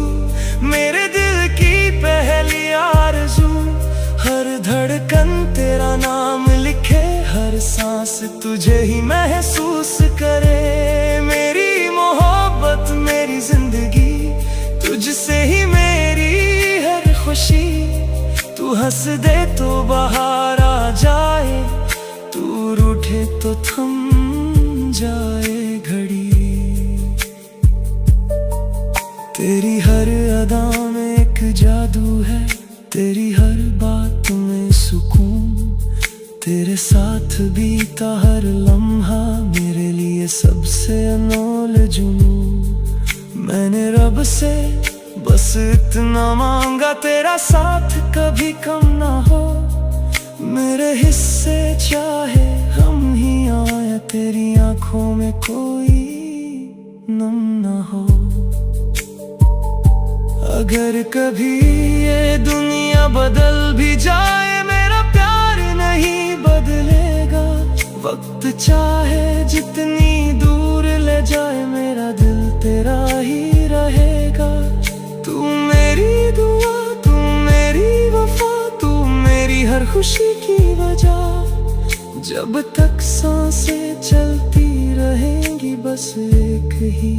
मेरे दिल की पहली आरज़ू, हर धड़कन तेरा नाम लिखे, हर सांस तुझे ही महसूस करे। मेरी मोहब्बत मेरी जिंदगी, तुझसे ही मेरी हर खुशी, तू हंस दे तो बाहर आ जाए, तू रूठे तो थम जाए घड़ी। तेरी हर अदा में एक जादू है, तेरी हर बात में सुकून, तेरे साथ बीता हर लम्हा मेरे लिए सबसे अनमोल जुनून। मैंने रब से बस इतना मांगा तेरा साथ कभी कम ना हो, मेरे हिस्से चाहे हम ही आए, तेरी आंखों में कोई नम ना हो। अगर कभी ये दुनिया बदल भी जाए, मेरा प्यार नहीं बदलेगा। वक्त चाहे जितनी दूर ले जाए, मेरा दिल तेरा ही रहेगा। तू मेरी दुआ, तू मेरी वफा, तू मेरी हर खुशी की वजह। जब तक सांसें चलती रहेंगी, बस एक ही